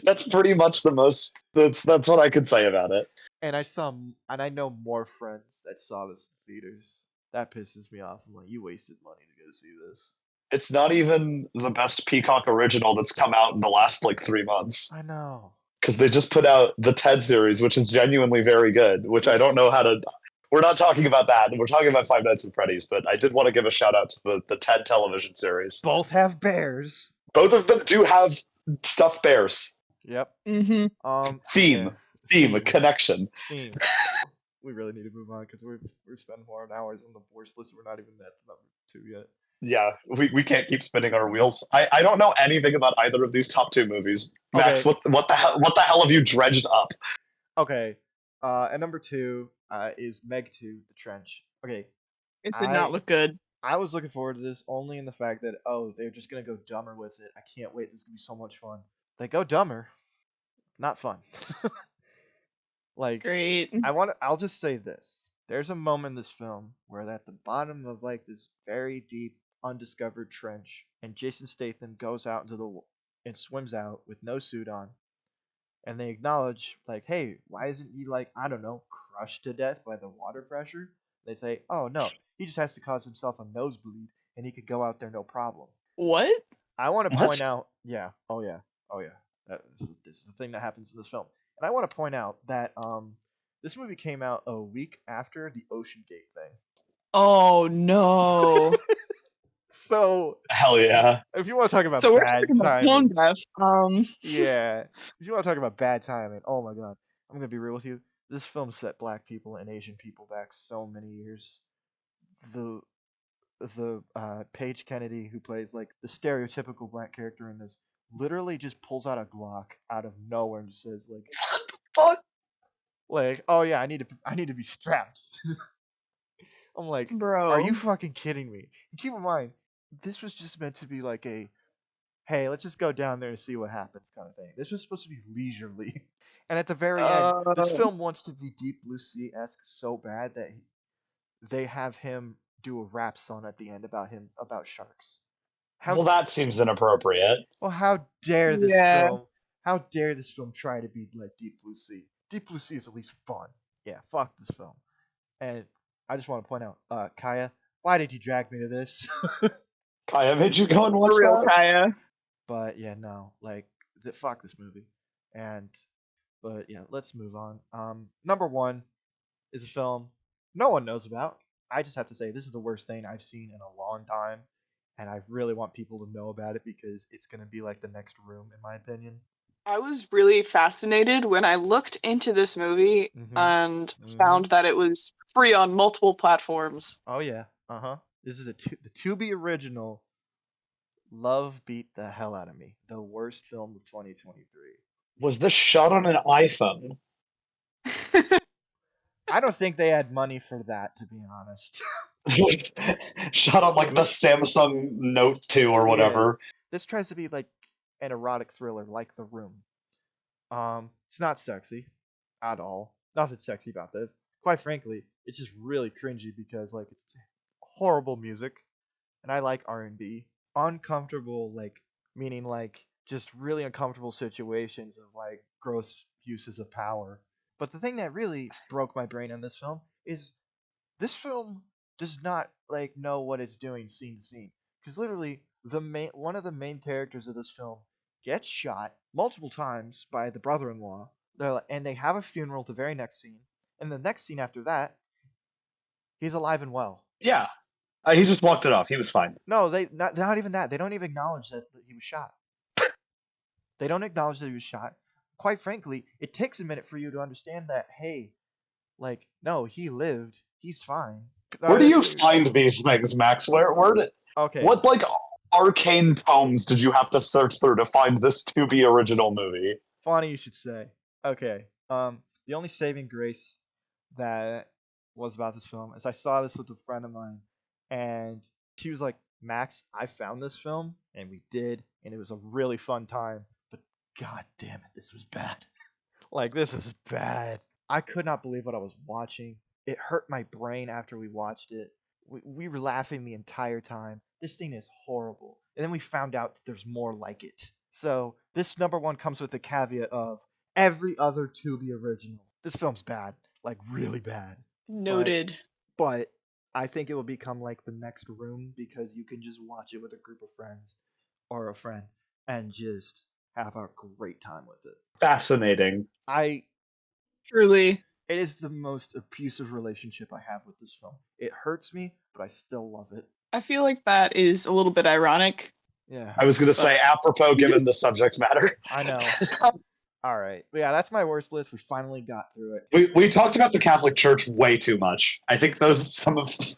That's pretty much the most. That's what I could say about it. And I know more friends that saw this in theaters. That pisses me off. I'm like, you wasted money to go see this. It's not even the best Peacock original that's come out in the last like 3 months. I know. Because they just put out the Ted series, which is genuinely very good. Which I don't know how to. We're not talking about that. We're talking about Five Nights at Freddy's. But I did want to give a shout out to the Ted television series. Both have bears. Both of them do have stuffed bears. Yep. Mm-hmm. Theme, connection. Theme. We really need to move on because we're spending more hours on the worst list. We're not even at number 2 yet. Yeah, we can't keep spinning our wheels. I don't know anything about either of these top 2 movies. Max, Okay. what the hell have you dredged up? Okay. At number 2 is Meg 2, The Trench. Okay. It did not look good. I was looking forward to this only in the fact that they're just gonna go dumber with it. I can't wait. This is gonna be so much fun. They go dumber, not fun. Like Great. I'll just say this. There's a moment in this film where at the bottom of like this very deep undiscovered trench, and Jason Statham goes out into and swims out with no suit on, and they acknowledge like, hey, why isn't he like, I don't know, crushed to death by the water pressure? They say, oh no, he just has to cause himself a nosebleed and he could go out there no problem. What? I want to point What? out, yeah, oh yeah, this is the thing that happens in this film, and I want to point out that this movie came out a week after the Ocean Gate thing. Oh no. So Hell yeah. if you want to talk about So we're bad talking about tone timing, deaf. yeah, if you want to talk about bad timing, oh my god, I'm gonna be real with you. This film set black people and Asian people back so many years. The Paige Kennedy, who plays like the stereotypical black character in this, literally just pulls out a Glock out of nowhere and just says Fuck. like, oh yeah, I need to be strapped. I'm like, are you Bro. fucking kidding me? And keep in mind, this was just meant to be like a, hey, let's just go down there and see what happens kind of thing. This was supposed to be leisurely. And at the very end, this Uh, film wants to be Deep Blue Sea esque so bad that they have him do a rap song at the end about sharks. How Well, that seems inappropriate. Well, how dare this yeah. film? How dare this film try to be like Deep Blue Sea? Deep Blue Sea is at least fun. Yeah, fuck this film. And I just want to point out, Kaya, why did you drag me to this? Kaya made you go and watch For real, that? Kaya. But yeah, no, like, fuck this movie. And but yeah, let's move on. Number one is a film no one knows about. I just have to say this is the worst thing I've seen in a long time, and I really want people to know about it because it's gonna be like the next Room, in my opinion. I was really fascinated when I looked into this movie Mm-hmm. and Mm-hmm. found that it was free on multiple platforms. Oh yeah. Uh-huh. This is the to be original. Love beat the hell out of me. The worst film of 2023. Was this shot on an iPhone? I don't think they had money for that, to be honest. Shot on like the Samsung Note 2 or Yeah. whatever. This tries to be like an erotic thriller like The Room. It's not sexy at all. Nothing sexy about this. Quite frankly, it's just really cringy because like it's horrible music, and I like R&B. Uncomfortable, like meaning like just really uncomfortable situations of like gross uses of power. But the thing that really broke my brain on this film is this film does not like know what it's doing scene to scene, because literally one of the main characters of this film gets shot multiple times by the brother-in-law, and they have a funeral the very next scene, and the next scene after that he's alive and well. Yeah. He just walked it off. He was fine. No, not even that. They don't even acknowledge that he was shot. They don't acknowledge that he was shot. Quite frankly, it takes a minute for you to understand that, hey, like, no, he lived. He's fine. Where do you find these things, Max? Okay. What like arcane tomes did you have to search through to find this to be original movie? Funny you should say. Okay. The only saving grace that was about this film is I saw this with a friend of mine, and she was like, Max, I found this film, and we did, and it was a really fun time, but god damn it, this was bad. Like, this was bad. I could not believe what I was watching. It hurt my brain after we watched it. We were laughing the entire time. This thing is horrible. And then we found out that there's more like it. So, this number one comes with the caveat of every other Tubi original. This film's bad. Like, really bad. Noted. But I think it will become like the next Room because you can just watch it with a group of friends or a friend and just have a great time with it. Fascinating. Truly. It is the most abusive relationship I have with this film. It hurts me, but I still love it. I feel like that is a little bit ironic. Yeah, I was going to say apropos given the subject matter. I know. All right. But yeah, that's my worst list. We finally got through it. We talked about the Catholic Church way too much. I think those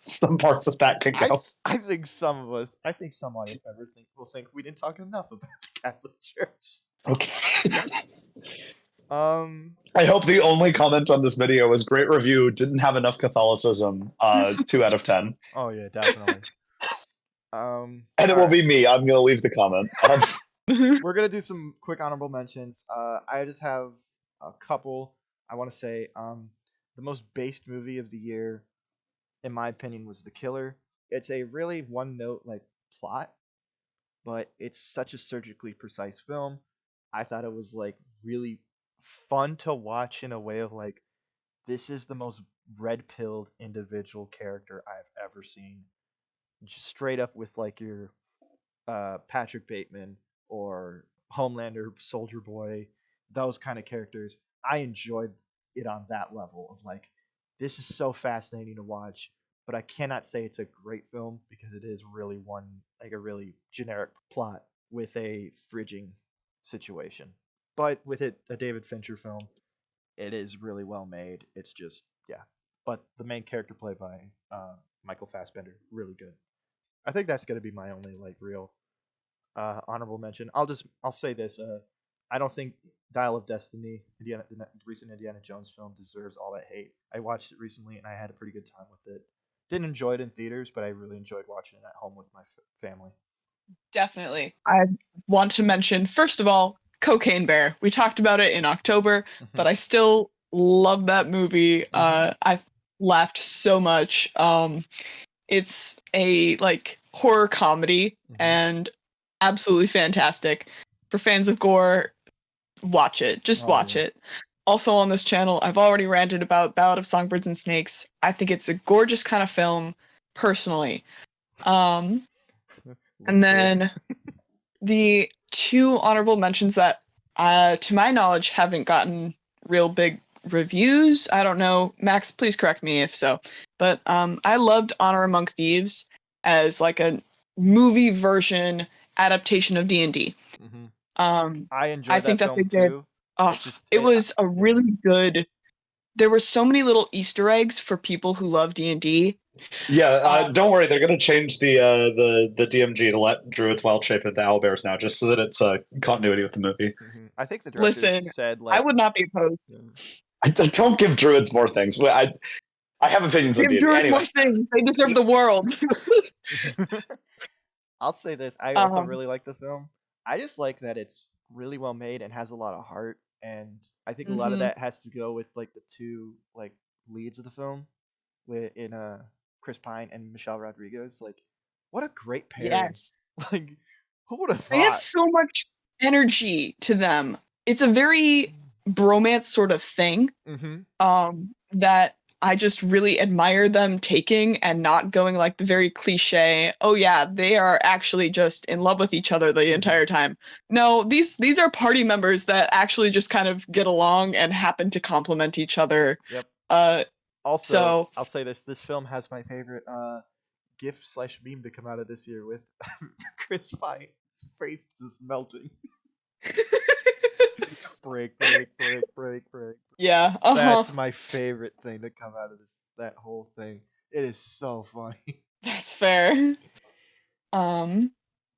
some parts of that can go. I think some audience members will think we didn't talk enough about the Catholic Church. Okay. I hope the only comment on this video was great review, didn't have enough Catholicism. 2 out of 10. Oh yeah, definitely. And it will be me. I'm gonna leave the comment. We're gonna do some quick honorable mentions. I just have a couple. I want to say the most based movie of the year, in my opinion, was The Killer. It's a really one note like plot, but it's such a surgically precise film. I thought it was like really fun to watch in a way of like, this is the most red-pilled individual character I've ever seen. Just straight up with like your Patrick Bateman or Homelander, Soldier Boy, those kind of characters. I enjoyed it on that level of like, this is so fascinating to watch, but I cannot say it's a great film because it is really one like a really generic plot with a fridging situation. But with it, a David Fincher film, it is really well made. It's just yeah. But the main character played by Michael Fassbender, really good. I think that's gonna be my only like real honorable mention. I'll say this. I don't think Dial of Destiny, the recent Indiana Jones film, deserves all that hate. I watched it recently and I had a pretty good time with it. Didn't enjoy it in theaters, but I really enjoyed watching it at home with my family. Definitely. I want to mention, first of all, Cocaine Bear. We talked about it in October, but I still love that movie. I laughed so much. It's a like horror comedy and absolutely fantastic. For fans of gore, watch it. Just watch it. Also on this channel, I've already ranted about Ballad of Songbirds and Snakes. I think it's a gorgeous kind of film, personally. And then the two honorable mentions that, to my knowledge, haven't gotten real big reviews. I don't know. Max, please correct me if so. But I loved Honor Among Thieves as like a movie version adaptation of D&D. I enjoyed I think that that they film did. too. It was a really good. There were so many little Easter eggs for people who love D&D. Yeah, don't worry. They're going to change the DMG to let druids wild shape into owlbears now, just so that it's continuity with the movie. I think the director Listen, said like I would not be opposed. Don't give druids more things. I have opinions on Give D&D. druids Anyway, more things. They deserve the world. I'll say this. I also really like the film. I just like that it's really well made and has a lot of heart. And I think a lot of that has to go with like the two like leads of the film, with in Chris Pine and Michelle Rodriguez. Like, what a great pairing! Yes. Like, who would have They have thought? so much energy to them. It's a very bromance sort of thing. That I just really admire them taking and not going like the very cliche, oh yeah, they are actually just in love with each other the entire time. No, these are party members that actually just kind of get along and happen to complement each other. Yep. Also, so I'll say this: this film has my favorite GIF / meme to come out of this year with Chris Pine's face just melting. break. Yeah. That's my favorite thing to come out of that whole thing. It is so funny. That's fair. And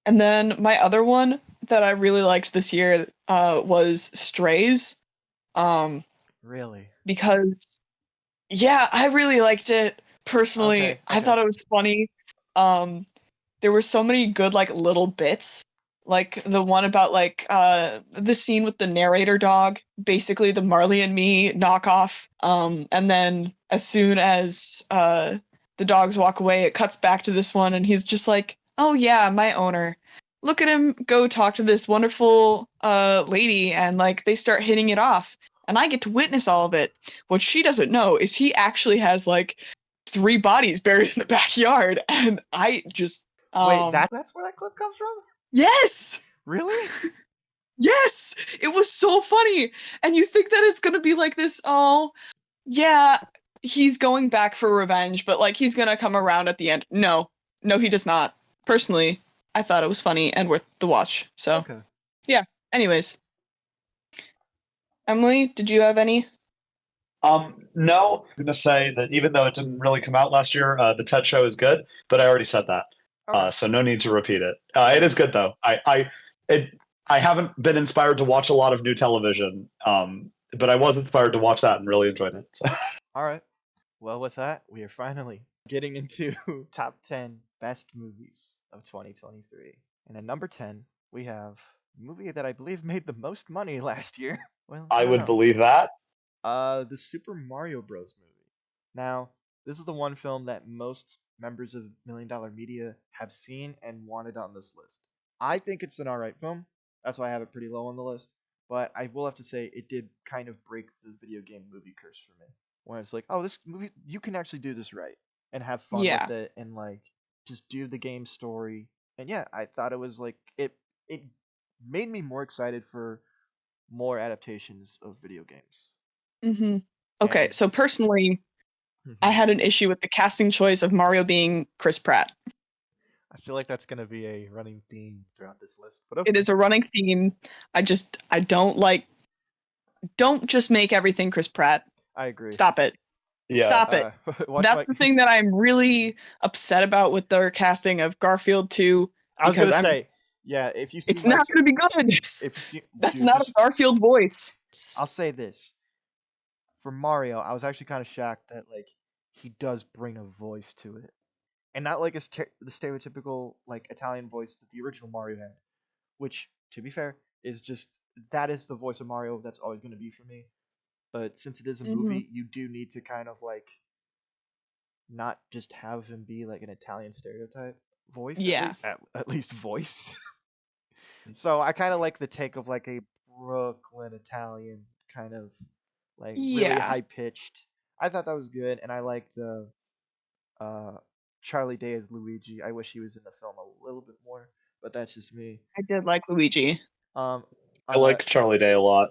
then my other one that I really liked this year was Strays. Really? Because yeah, I really liked it personally. I thought it was funny. There were so many good like little bits. Like the one about like the scene with the narrator dog, basically the Marley and Me knockoff. And then as soon as the dogs walk away, it cuts back to this one and he's just like, "Oh yeah, my owner. Look at him go talk to this wonderful lady and like they start hitting it off. And I get to witness all of it. What she doesn't know is he actually has like 3 bodies buried in the backyard and I just Wait, that's where that clip comes from? Yes! Really? Yes! It was so funny! And you think that it's gonna be like this, oh, yeah, he's going back for revenge, but like he's gonna come around at the end. No, he does not. Personally, I thought it was funny and worth the watch. So, yeah. Anyways. Emily, did you have any? No. I'm gonna say that even though it didn't really come out last year, the TED Show is good, but I already said that, so no need to repeat it. It is good though. I haven't been inspired to watch a lot of new television, but I was inspired to watch that and really enjoyed it. So. All right. Well, with that, we are finally getting into top 10 best movies of 2023. And at number 10, we have a movie that I believe made the most money last year. Well, I would believe that. The Super Mario Bros. Movie. Now, this is the one film that most members of Million Dollar Media have seen and wanted on this list. I think it's an alright film. That's why I have it pretty low on the list. But I will have to say it did kind of break the video game movie curse for me. When it's like, oh, this movie you can actually do this right and have fun Yeah. with it and like just do the game story. And yeah, I thought it was like it made me more excited for more adaptations of video games. Mm-hmm. Okay, And so personally, I had an issue with the casting choice of Mario being Chris Pratt. I feel like that's gonna be a running theme throughout this list. But It okay. is a running theme. I don't just make everything Chris Pratt. I agree. Stop it. Yeah. Stop it. That's the thing that I'm really upset about with their casting of Garfield 2. I was gonna say, yeah, if you see it's not gonna be good. if you see That's dude, not a Garfield voice. I'll say this. For Mario, I was actually kind of shocked that like he does bring a voice to it. And not like the stereotypical like Italian voice that the original Mario had, which to be fair is just that is the voice of Mario that's always going to be for me. But since it is a movie, you do need to kind of like not just have him be like an Italian stereotype voice. Yeah. At least voice. So I kind of like the take of like a Brooklyn Italian kind of like really high pitched. I thought that was good, and I liked Charlie Day as Luigi. I wish he was in the film a little bit more, but that's just me. I did like Luigi. I like Charlie Day a lot.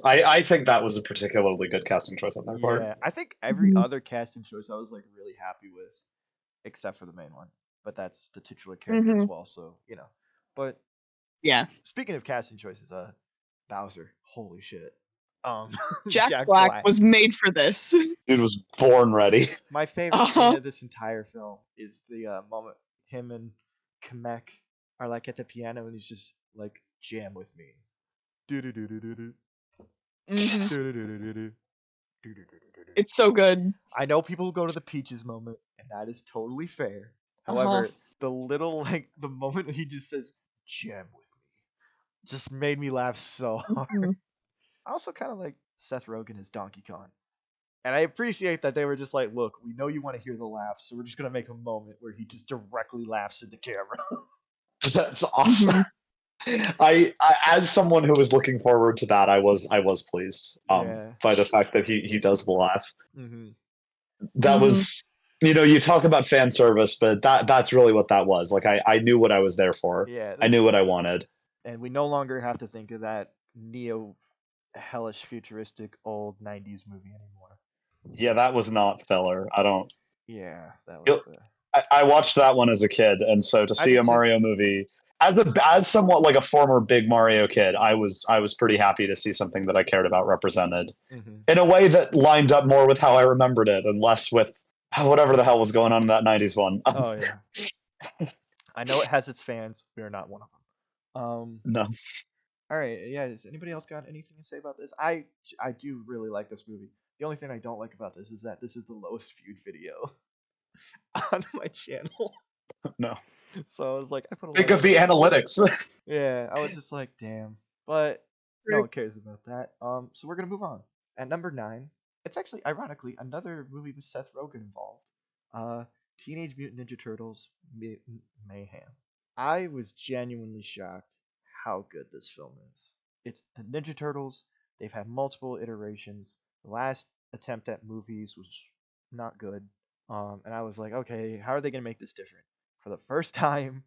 I think that was a particularly good casting choice on their part. Yeah, I think every other casting choice I was like really happy with, except for the main one. But that's the titular character as well, so you know. But yeah, speaking of casting choices, Bowser, holy shit. Jack Black was made for this. Dude was born ready. My favorite scene of this entire film is the moment him and Kamek are like at the piano and he's just like, jam with me. It's so good. I know people go to the Peaches moment, and that is totally fair. However, the little like the moment he just says jam with me just made me laugh so hard. I also kind of like Seth Rogen as Donkey Kong. And I appreciate that they were just like, look, we know you want to hear the laughs, so we're just going to make a moment where he just directly laughs at the camera. That's awesome. I as someone who was looking forward to that, I was pleased by the fact that he does the laugh. That was, you talk about fan service, but that's really what that was. Like I knew what I was there for. Yeah, I knew what I wanted. And we no longer have to think of that neo hellish futuristic old 90s movie anymore. Yeah, that was not filler. I don't. Yeah, that was. I watched that one as a kid, and so to see a Mario movie as somewhat like a former big Mario kid, I was pretty happy to see something that I cared about represented in a way that lined up more with how I remembered it, and less with whatever the hell was going on in that '90s one. Oh yeah, I know it has its fans. We are not one of them. No. All right, yeah. Does anybody else got anything to say about this? I do really like this movie. The only thing I don't like about this is that this is the lowest viewed video on my channel. No. So I was like, I put a think of the analytics. Yeah, I was just like, damn. But no one cares about that. So we're gonna move on. At number 9, it's actually ironically another movie with Seth Rogen involved. Teenage Mutant Ninja Turtles Mayhem. I was genuinely shocked how good this film is. It's the Ninja Turtles. They've had multiple iterations. The last attempt at movies was not good. And I was like, okay, how are they gonna make this different? For the first time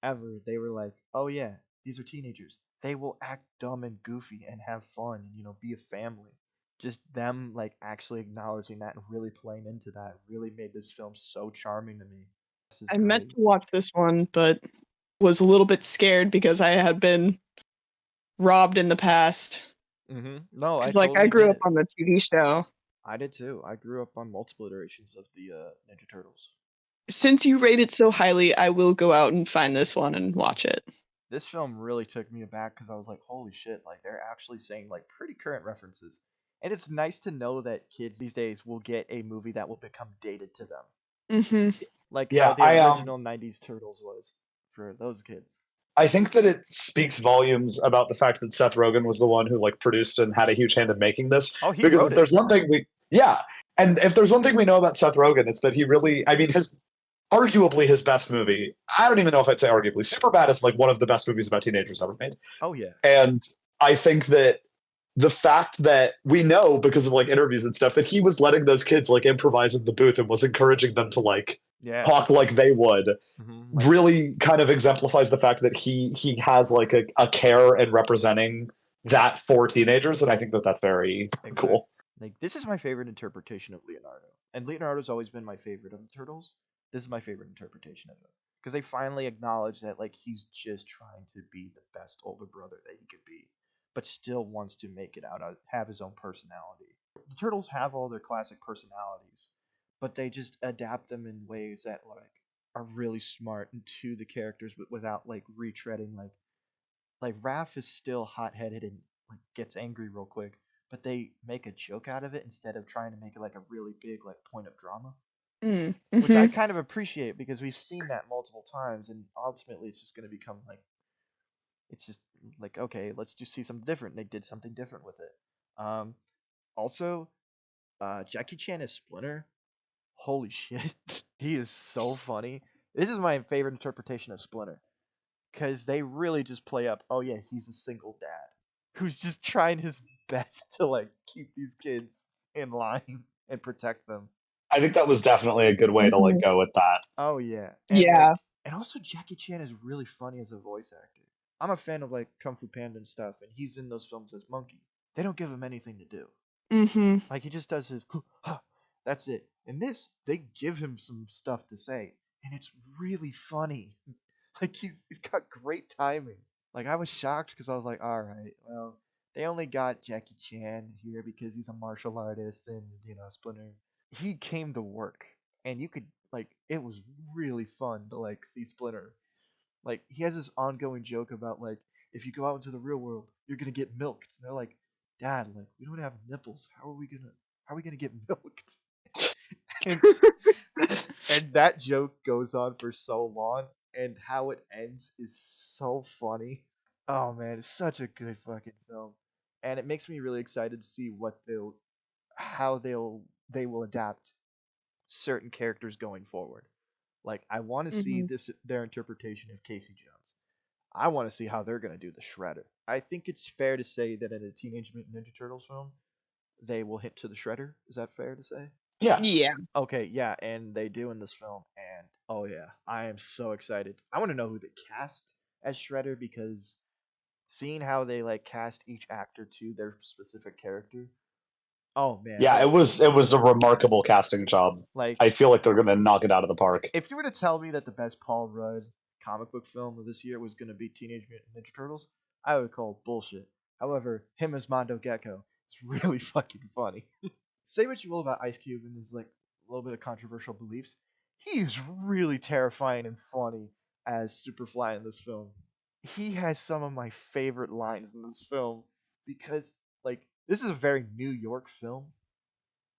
ever, they were like, oh yeah, these are teenagers. They will act dumb and goofy and have fun and, be a family. Just them like actually acknowledging that and really playing into that really made this film so charming to me. I meant to watch this one, but was a little bit scared because I had been robbed in the past. No, I grew up on the TV show. I did too. I grew up on multiple iterations of the Ninja Turtles. Since you rate it so highly, I will go out and find this one and watch it. This film really took me aback because I was like, holy shit, like they're actually saying like pretty current references. And it's nice to know that kids these days will get a movie that will become dated to them. Like how the original 90s Turtles was for those kids. I think that it speaks volumes about the fact that Seth Rogen was the one who like produced and had a huge hand in making this. Oh, he because wrote if there's it. one thing and if there's one thing we know about Seth Rogen, it's that he really, arguably his best movie. I don't even know if I'd say arguably. Superbad is like one of the best movies about teenagers ever made. Oh yeah. And I think that the fact that we know because of like interviews and stuff that he was letting those kids like improvise in the booth and was encouraging them to like Yeah, talk like they would like really kind of exemplifies the fact that he has like a care and representing that for teenagers, and I think that that's very exactly. cool. Like this is my favorite interpretation of Leonardo, and Leonardo's always been my favorite of the turtles. This is my favorite interpretation of him because they finally acknowledge that like he's just trying to be the best older brother that he could be, but still wants to make it out, have his own personality. The turtles have all their classic personalities, but they just adapt them in ways that like are really smart into the characters, but without like retreading like Raph is still hot headed and like gets angry real quick, but they make a joke out of it instead of trying to make it like a really big like point of drama, which I Mm-hmm. kind of appreciate because we've seen that multiple times, and ultimately it's just going to become like it's just like okay, let's just see something different. And they did something different with it. Um, also, Jackie Chan as Splinter. Holy shit, he is so funny. This is my favorite interpretation of Splinter because they really just play up. Oh yeah, he's a single dad who's just trying his best to like keep these kids in line and protect them. I think that was definitely a good way to like Mm-hmm. go with that. Oh yeah, and Yeah. like, and also Jackie Chan is really funny as a voice actor. I'm a fan of like Kung Fu Panda and stuff, and he's in those films as Monkey. They don't give him anything to do. Mm-hmm. Like he just does his, that's it. In this, they give him some stuff to say, and it's really funny. Like he's got great timing. Like I was shocked because I was like, all right, well, they only got Jackie Chan here because he's a martial artist and Splinter. He came to work, and you could like it was really fun to like see Splinter. Like he has this ongoing joke about like if you go out into the real world, you're gonna get milked. And they're like, Dad, like we don't have nipples. How are we gonna get milked? And and that joke goes on for so long, and how it ends is so funny. Oh man, it's such a good fucking film, and it makes me really excited to see how they will adapt certain characters going forward. Like I want to see Mm-hmm. their interpretation of Casey Jones. I want to see how they're gonna do the Shredder. I think it's fair to say that in a Teenage Mutant Ninja Turtles film, they will hint to the Shredder. Is that fair to say? Yeah, Yeah. Okay, yeah, and they do in this film, and oh yeah, I am so excited. I want to know who they cast as Shredder because seeing how they like cast each actor to their specific character. Oh man, yeah, it was a remarkable casting job. like I feel like they're gonna knock it out of the park. if you were to tell me that the best Paul Rudd comic book film of this year was going to be Teenage Mutant Ninja Turtles, I would call bullshit. However, him as Mondo Gecko is really fucking funny. Say what you will about Ice Cube and his like a little bit of controversial beliefs, he is really terrifying and funny as Superfly in this film. He has some of my favorite lines in this film because like this is a very New York film,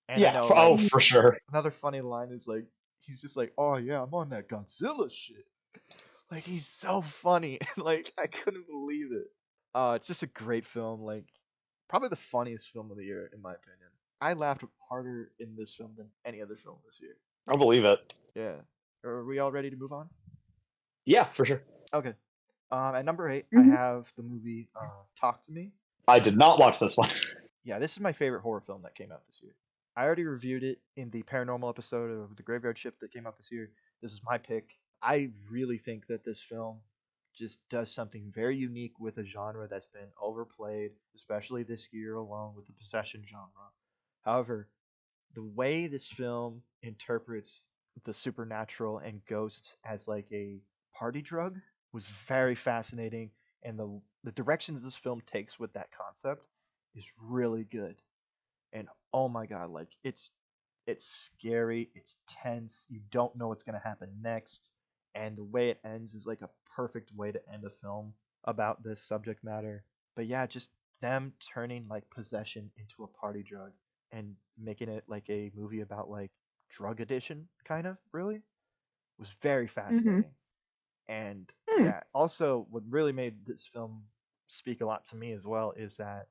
and I Yeah, know oh, like for sure. another funny line is like he's just like, "Oh yeah, I'm on that Godzilla shit." Like he's so funny, like I couldn't believe it. It's just a great film. Like probably the funniest film of the year, in my opinion. I laughed harder in this film than any other film this year. I'll believe it. Yeah. Are we all ready to move on? Yeah, for sure. Okay. At number 8, I Mm-hmm. have the movie Talk to Me. I did not watch this one. Yeah, this is my favorite horror film that came out this year. I already reviewed it in the paranormal episode of The Graveyard Shift that came out this year. This is my pick. I really think that this film just does something very unique with a genre that's been overplayed, especially this year alone with the possession genre. However, the way this film interprets the supernatural and ghosts as like a party drug was very fascinating, and the directions this film takes with that concept is really good. And oh my god, like it's scary, it's tense, you don't know what's going to happen next, and the way it ends is like a perfect way to end a film about this subject matter. But yeah, just them turning like possession into a party drug and making it like a movie about like drug addiction kind of really was very Mm-hmm. fascinating. And yeah, also what really made this film speak a lot to me as well is that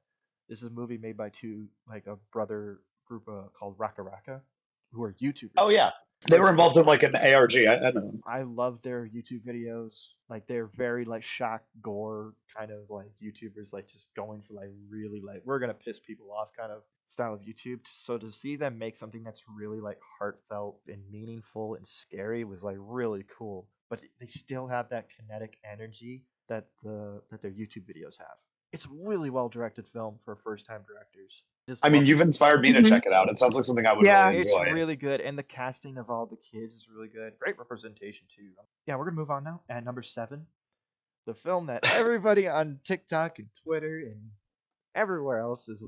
this is a movie made by two like a brother group called Raka Raka, who are Oh YouTubers. yeah, They were First of all, involved in like an ARG. I know. I love their YouTube videos. Like they're very like shock gore kind of like YouTubers, like just going for like really like we're gonna piss people off kind of style of YouTube. So to see them make something that's really like heartfelt and meaningful and scary was like really cool. But they still have that kinetic energy that their YouTube videos have. It's a really well directed film for first time directors. Just I mean, love you've inspired me to Mhm. check it out. It sounds like something I would Yeah. really it's enjoy. really good, and the casting of all the kids is really good. Great representation too. Yeah, we're gonna move on now. At number 7, the film that everybody on TikTok and Twitter and everywhere else is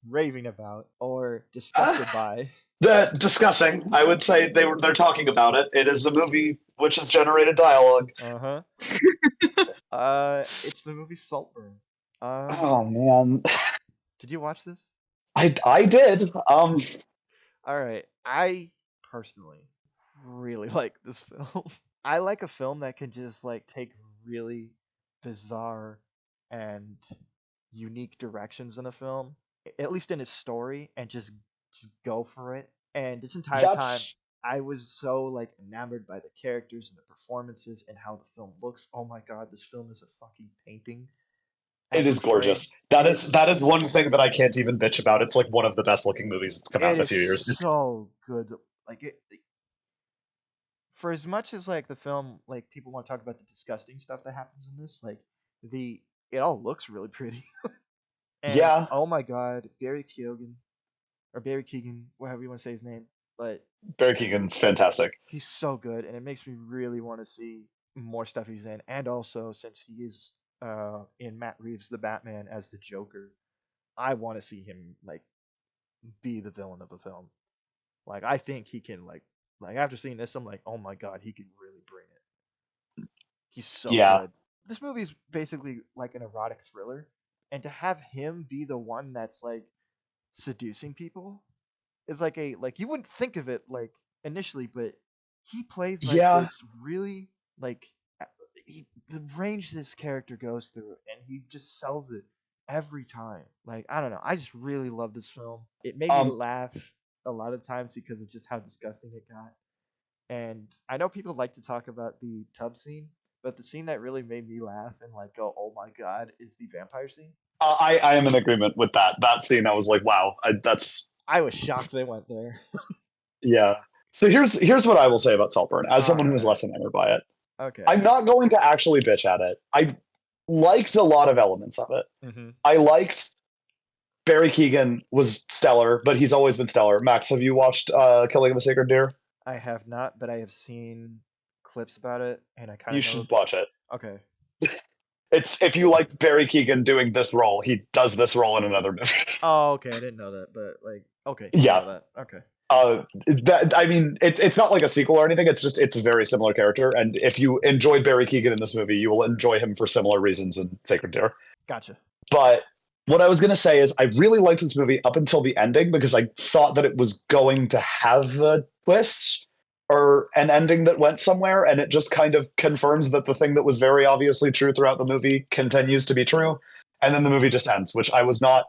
raving about or disgusted by. Discussing, I would say they're talking about it. It is a movie which has generated dialogue. Uh huh. It's the movie Saltburn. Oh man, Did you watch this? I did. All right. I personally really like this film. I like a film that can just like take really bizarre and unique directions in a film, at least in its story, and just go for it. And this entire time, That's I was so like enamored by the characters and the performances and how the film looks. Oh my god, this film is a fucking painting. it Every is frame. gorgeous. That It is is one thing that I can't even bitch about. It's like one of the best looking movies that's come out it in a is few years. so good. Like it for as much as like the film like people want to talk about the disgusting stuff that happens in this, like the it all looks really pretty. And Yeah, oh my god, Barry Keegan, whatever you want to say his name, but Barry Keegan's fantastic. he's so good, and it makes me really want to see more stuff he's in. And also, since he is in Matt Reeves' The Batman as the Joker, I want to see him like be the villain of the film. Like I think he can like after seeing this, I'm like, oh my god, he can really bring it. He's so Yeah, good. This movie's basically like an erotic thriller, and to have him be the one that's like seducing people is like a like you wouldn't think of it like initially, but he plays like yeah. this really like the range this character goes through, and he just sells it every time. Like I don't know, I just really love this film. It made me Um, laugh a lot of times because of just how disgusting it got. And I know people like to talk about the tub scene, but the scene that really made me laugh and like go, "Oh my god," is the vampire scene. I am in agreement with that. That scene, I was like, wow, that's I was shocked they went there. yeah. So here's what I will say about Saltburn, as All someone who was right. less enamored by it. Okay. I'm not going to actually bitch at it. I liked a lot of elements of it. Mm-hmm. I liked Barry Keegan was stellar, but he's always been stellar. Max, have you watched Killing of a Sacred Deer? I have not, but I have seen clips about it, and I kind You of know. should watch it. Okay. It's if you like Barry Keegan doing this role, he does this role in another movie. Oh, okay. I didn't know that, but like, okay, I Yeah. know that. Okay. That I mean, it's not like a sequel or anything. It's just it's a very similar character, and if you enjoyed Barry Keegan in this movie, you will enjoy him for similar reasons in Sacred Deer. Gotcha. But what I was going to say is I really liked this movie up until the ending because I thought that it was going to have a twist or an ending that went somewhere, and it just kind of confirms that the thing that was very obviously true throughout the movie continues to be true, and then the movie just ends, which I was not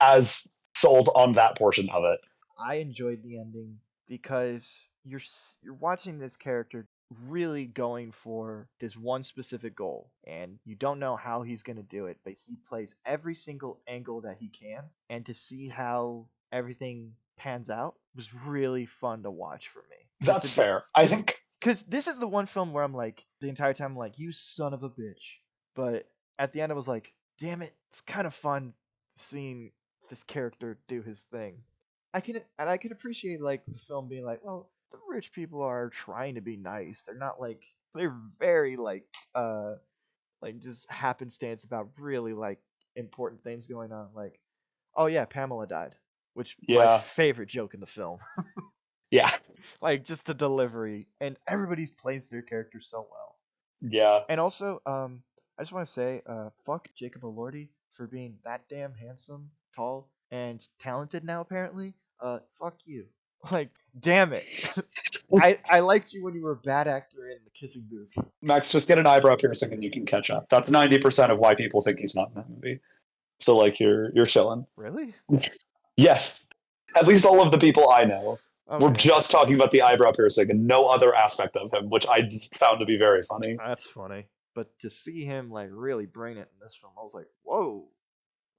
as sold on that portion of it. I enjoyed the ending because you're watching this character really going for this one specific goal, and you don't know how he's going to do it, but he plays every single angle that he can, and to see how everything pans out was really fun to watch for me. That's fair. I think Because this is the one film where I'm like the entire time I'm like, you son of a bitch, but at the end I was like, damn it, it's kind of fun seeing this character do his thing. I can appreciate like the film being like, well, the rich people are trying to be nice. They're not like they're very like just happenstance about really like important things going on. Like, oh yeah, Pamela died, which my yeah, favorite joke in the film. yeah, Like just the delivery, and everybody plays their character so well. yeah. And also, I just want to say, fuck Jacob Elordi for being that damn handsome, tall, and talented now. Apparently, fuck you. Like, damn it. I liked you when you were a bad actor in the kissing booth. Max, just get an eyebrow piercing and you can catch up. That's 90% of why people think he's not in that movie. So like you're chilling. Really? Yes. At least all of the people I know. We're Okay, just talking about the eyebrow piercing and no other aspect of him, which I just found to be very funny. that's funny. But to see him like really bring it in this film, I was like, whoa,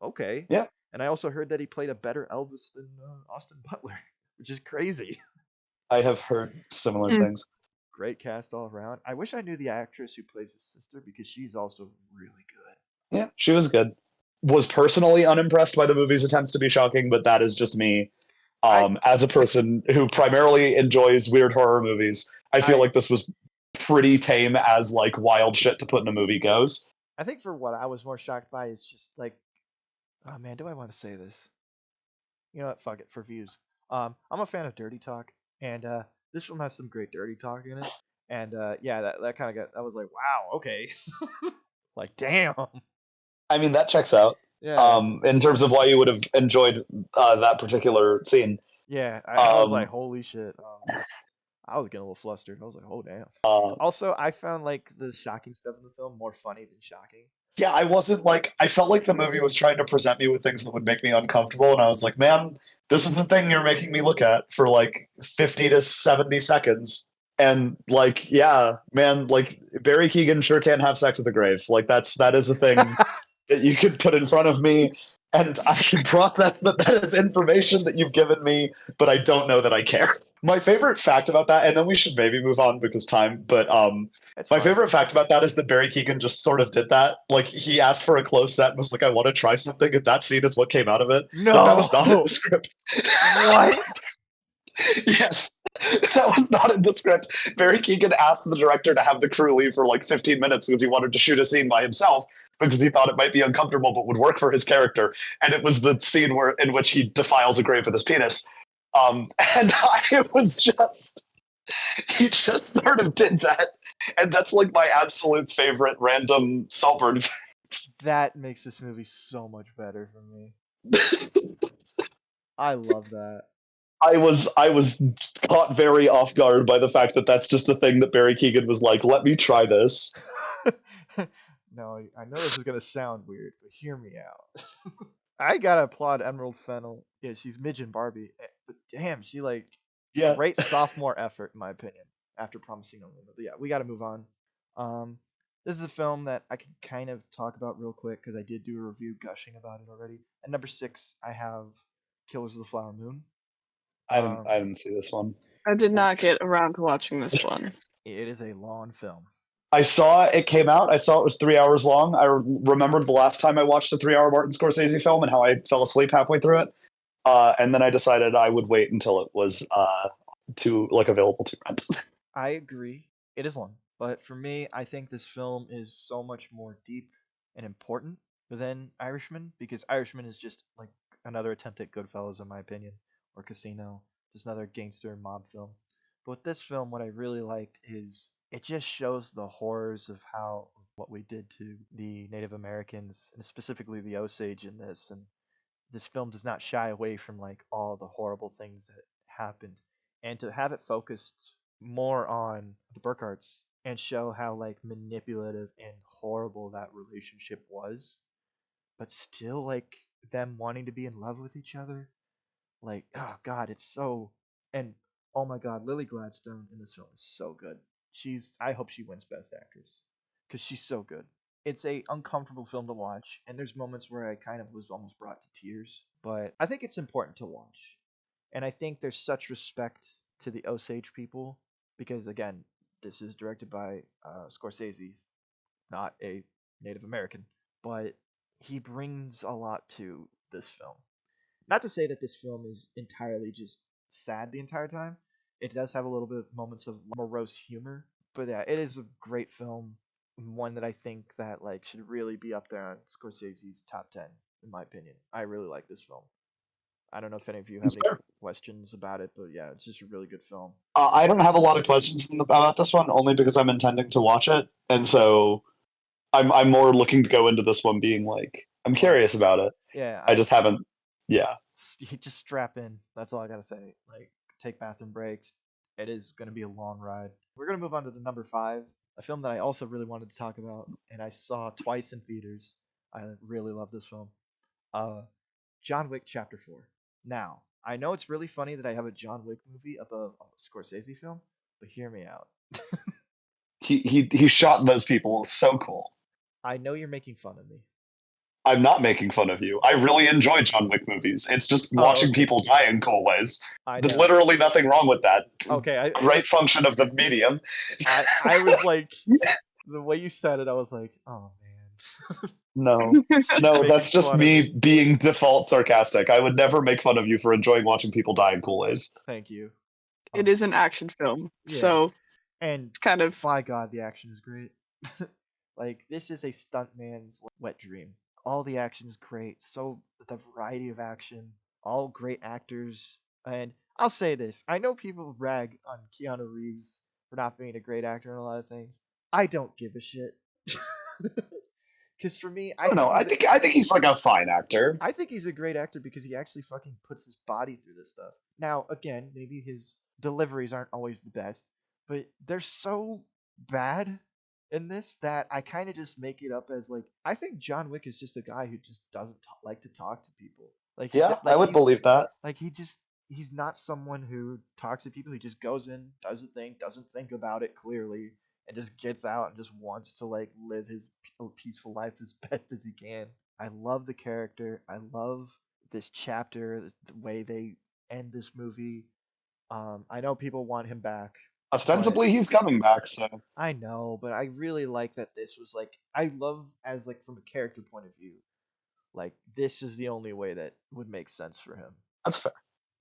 okay. Yeah, And I also heard that he played a better Elvis than Austin Butler, which is crazy. I have heard similar Mm. things. Great cast all around. I wish I knew the actress who plays his sister because she's also really good. Yeah, she was good. Was personally unimpressed by the movie's attempts to be shocking, but that is just me. I As a person who primarily enjoys weird horror movies, I feel I like this was pretty tame as like wild shit to put in a movie goes. I think for what I was more shocked by is just like, oh man, do I want to say this? You know what? Fuck it for views. I'm a fan of Dirty Talk, and this film has some great Dirty Talk in it. And yeah, that kind of got. I was like, wow, okay, like damn, I mean, that checks out. yeah, In terms of why you would have enjoyed that particular scene. yeah. I was like, Um, holy shit. I was getting a little flustered. I was like, oh damn. uh, Also, I found like the shocking stuff in the film more funny than shocking. yeah, I wasn't like I felt like the movie was trying to present me with things that would make me uncomfortable, and I was like, man, this is the thing you're making me look at for like 50 to 70 seconds. And like, yeah, man, like Barry Keoghan sure can have sex with a grave. Like that is a thing that you could put in front of me, and I can process that is information that you've given me, but I don't know that I care. My favorite fact about that, and then we should maybe move on because time, but It's my fine. favorite fact about that is that Barry Keoghan just sort of did that. Like he asked for a close set and was like, "I want to try something," and that scene is what came out of it. Like that was not in the No, script. what? Yes, that was not in the script. Barry Keoghan asked the director to have the crew leave for like 15 minutes because he wanted to shoot a scene by himself because he thought it might be uncomfortable but would work for his character. And it was the scene where in which he defiles a grave with his penis. And it was just he just sort of did that, and that's like my absolute favorite random Saltburn. That makes this movie so much better for me. I love that. I was caught very off guard by the fact that that's just a thing that Barry Keoghan was like, let me try this. No, I know this is gonna sound weird, but hear me out. I gotta applaud Emerald Fennel. Yeah, she's Midge and Barbie, but damn, she like Yeah, great sophomore effort in my opinion. After Promising Young Woman, but yeah, we gotta move on. Um, this is a film that I can kind of talk about real quick because I did do a review gushing about it already. At number 6, I have Killers of the Flower Moon. I didn't see this one. I did not get around to watching this one. It is a long film. I saw it came out. I saw it was 3 hours long. I remembered the last time I watched a 3 hour Martin Scorsese film and how I fell asleep halfway through it. And then I decided I would wait until it was to like available to rent. I agree. It is long, but for me, I think this film is so much more deep and important than Irishman because Irishman is just like another attempt at Goodfellas, in my opinion, or Casino, just another gangster mob film. But with this film, what I really liked is it just shows the horrors of how what we did to the Native Americans, and specifically the Osage in this. And this film does not shy away from like all the horrible things that happened, and to have it focused more on the Burkharts and show how like manipulative and horrible that relationship was, but still like them wanting to be in love with each other. Like, oh god, it's so. And oh my god, Lily Gladstone in this film is so good. I hope she wins Best Actress because she's so good. It's a uncomfortable film to watch, and there's moments where I kind of was almost brought to tears. But I think it's important to watch, and I think there's such respect to the Osage people because again, this is directed by Scorsese, not a Native American, but he brings a lot to this film. Not to say that this film is entirely just sad the entire time. It does have a little bit of moments of morose humor, but yeah, it is a great film. One that I think that like should really be up there on Scorsese's top 10 in my opinion. I really like this film. I don't know if any of you have It's any fair. questions about it, but yeah, it's just a really good film. I don't have a lot of questions about this one, only because I'm intending to watch it, and so I'm more looking to go into this one being like I'm Well, curious about it. yeah, I just haven't. Yeah, you just strap in. That's all I gotta say. Like, take bathroom breaks. It is gonna be a long ride. We're gonna move on to the number 5, a film that I also really wanted to talk about, and I saw twice in theaters. I really love this film. Uh, John Wick Chapter 4. Now, I know it's really funny that I have a John Wick movie above a Scorsese film, but hear me out. He shot those people. It was so cool. I know you're making fun of me. I'm not making fun of you. I really enjoy John Wick movies. It's just Oh, watching okay. people die in cool ways. I There's know. literally nothing wrong with that. Okay, Great function of the medium. I was like, the way you said it, I was like, oh man. No, She's no, making that's just fun of me me. being default sarcastic. I would never make fun of you for enjoying watching people die in cool ways. Thank you. It is an action film, Yeah. so And it's kind of by God, the action is great. Like this is a stuntman's wet dream. All the action is great. So the variety of action, all great actors. And I'll say this: I know people rag on Keanu Reeves for not being a great actor in a lot of things. I don't give a shit. Because for me, I don't know. I think he's like a fine actor. I think he's a great actor because he actually fucking puts his body through this stuff. Now, again, maybe his deliveries aren't always the best, but they're so bad in this that I kind of just make it up as like I think John Wick is just a guy who just doesn't like to talk to people. Like Yeah, I would believe that. like he's not someone who talks to people. He just goes in, does the thing, doesn't think about it clearly, and just gets out and just wants to like live his peaceful life as best as he can. I love the character. I love this chapter, the way they end this movie. I know people want him back, but Ostensibly, he's coming back, so I know, but I really like that this was like I love as like from a character point of view, like this is the only way that would make sense for him. that's fair.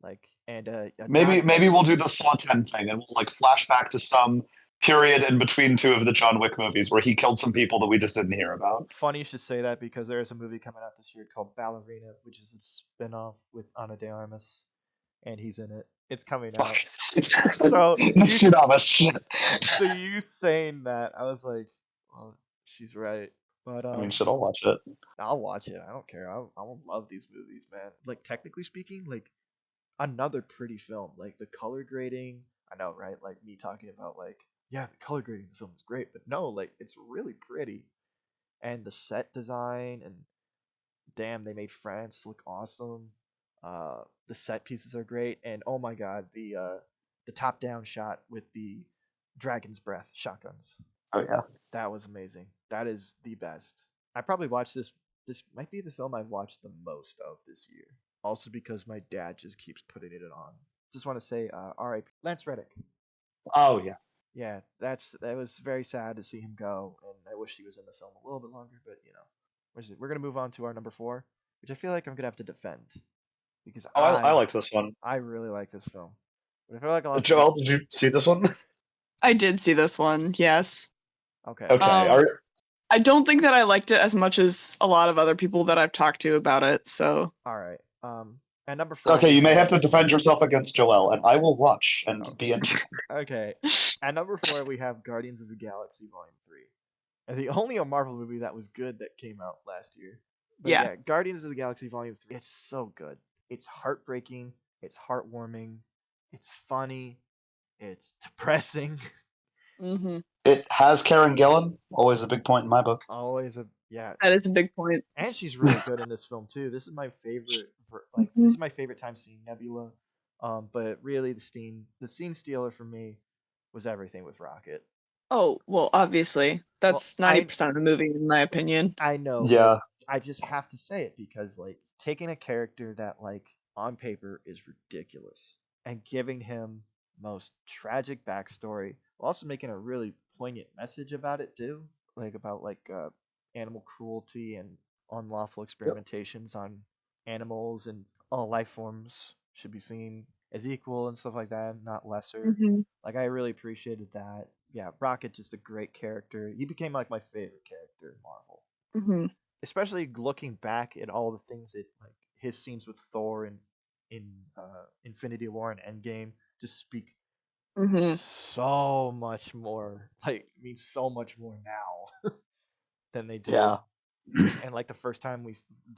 Like and Maybe we'll do the Saw 10 thing and we'll like flash back to some period in between two of the John Wick movies where he killed some people that we just didn't hear about. funny you should say that because there is a movie coming out this year called Ballerina, which is a spin-off with Ana de Armas, and he's in it. It's coming out. So Shit. so you saying that, I was like, well, she's right. But I mean, should I watch it? I'll watch it. I don't care. I'll love these movies, man. Like technically speaking, like another pretty film. Like the color grading, I know, right? Like me talking about like, yeah, the color grading of the film is great, but no, like it's really pretty. And the set design and damn, they made France look awesome. The set pieces are great, and oh my god, the top down shot with the dragon's breath shotguns. Oh yeah. That was amazing. That is the best. I probably watched this. This might be the film I've watched the most of this year. Also because my dad just keeps putting it on. Just want to say, R.I.P. Lance Reddick. Oh yeah. Yeah, that was very sad to see him go, and I wish he was in the film a little bit longer. But you know, we're gonna move on to our number 4, which I feel like I'm gonna have to defend because Oh, I liked this one. I really like this film. But I feel like a lot of Joelle, did you see this one? I did see this one. Yes. okay. Okay. I don't think that I liked it as much as a lot of other people that I've talked to about it. So All right. At number 4. Okay, we you may have have- to defend yourself against Joelle, and I will watch and be entertained. Okay. At number 4, we have Guardians of the Galaxy Volume 3. And the only Marvel movie that was good that came out last year. But Yeah. Guardians of the Galaxy Volume 3. It's so good. It's heartbreaking. It's heartwarming. It's funny. It's depressing. hmm It has Karen Gillan, always a big point in my book. Always yeah. that is a big point. And she's really good in this film too. This is my favorite. This is my favorite time seeing Nebula. But really, the scene stealer for me was everything with Rocket. Oh well, obviously that's 90% of the movie, in my opinion. I know. Yeah. But I just have to say it because like taking a character that like on paper is ridiculous and giving him most tragic backstory, while also making a really poignant message about it too, like about animal cruelty and unlawful experimentations on animals and all life forms should be seen as equal and stuff like that, not lesser. Like I really appreciated that. Yeah, Rocket just a great character. He became like my favorite character in Marvel. Especially looking back at all the things that like his scenes with Thor and in Infinity War and Endgame just speak so much more, like means so much more now than they did. Yeah. And like the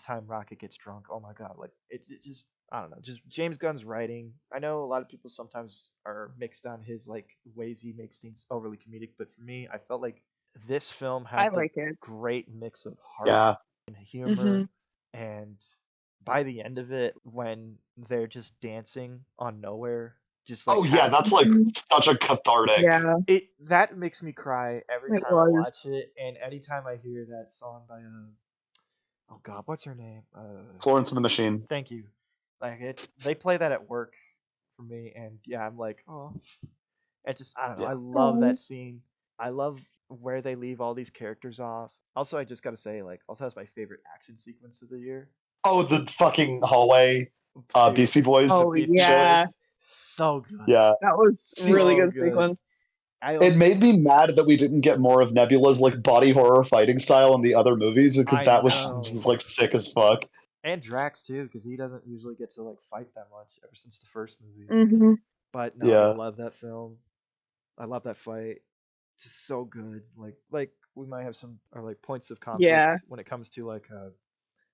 time Rocket gets drunk, oh my god, like it just I don't know, just James Gunn's writing. I know a lot of people sometimes are mixed on his like ways he makes things overly comedic, but for me, I felt like this film had I like it. great mix of heart Yeah. and humor and by the end of it, when they're just dancing on nowhere, just Oh like yeah, that's like Mhm. such a cathartic. Yeah, that makes me cry every it time I was. watch it, and anytime I hear that song by oh god, what's her name? Florence and the Machine. Thank you. Like they play that at work for me, and yeah, I'm like, oh, it just I don't know. I Yeah. love Oh, that scene. I love where they leave all these characters off. Also, I just gotta say, like, also has my favorite action sequence of the year. Oh, the fucking hallway, Dude, Beastie Boys oh Beastie shit. yeah, Boys, so good, Yeah. that was See, really so good good. sequence. I it also, made me mad that we didn't get more of Nebula's like body horror fighting style in the other movies because I that was just know, like sick as fuck. and Drax too, because he doesn't usually get to like fight that much ever since the first movie. Hmm. But no, I Yeah. love that film. I love that fight. Just so good. Like we might have some like points of Yeah. conflict when it comes to like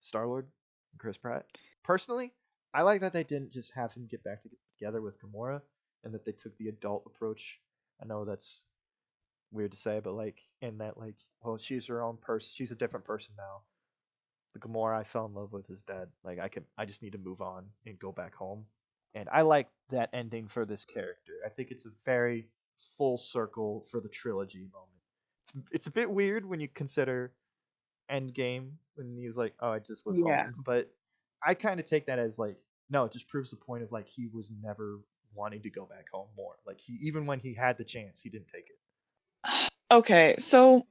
Star Lord and Chris Pratt. Personally, I like that they didn't just have him get back together with Gamora, and that they took the adult approach. I know that's weird to say, but like in that like, well, she's her own person. She's a different person now. The Gamora I fell in love with is dead. Like I just need to move on and go back home. And I like that ending for this character. I think it's a very full circle for the trilogy moment. It's a bit weird when you consider Endgame when he was like, "Oh, I just was Yeah. home," but I kind of take that as like, no, it just proves the point of like he was never wanting to go back home more. Like he even when he had the chance, he didn't take it. Okay, so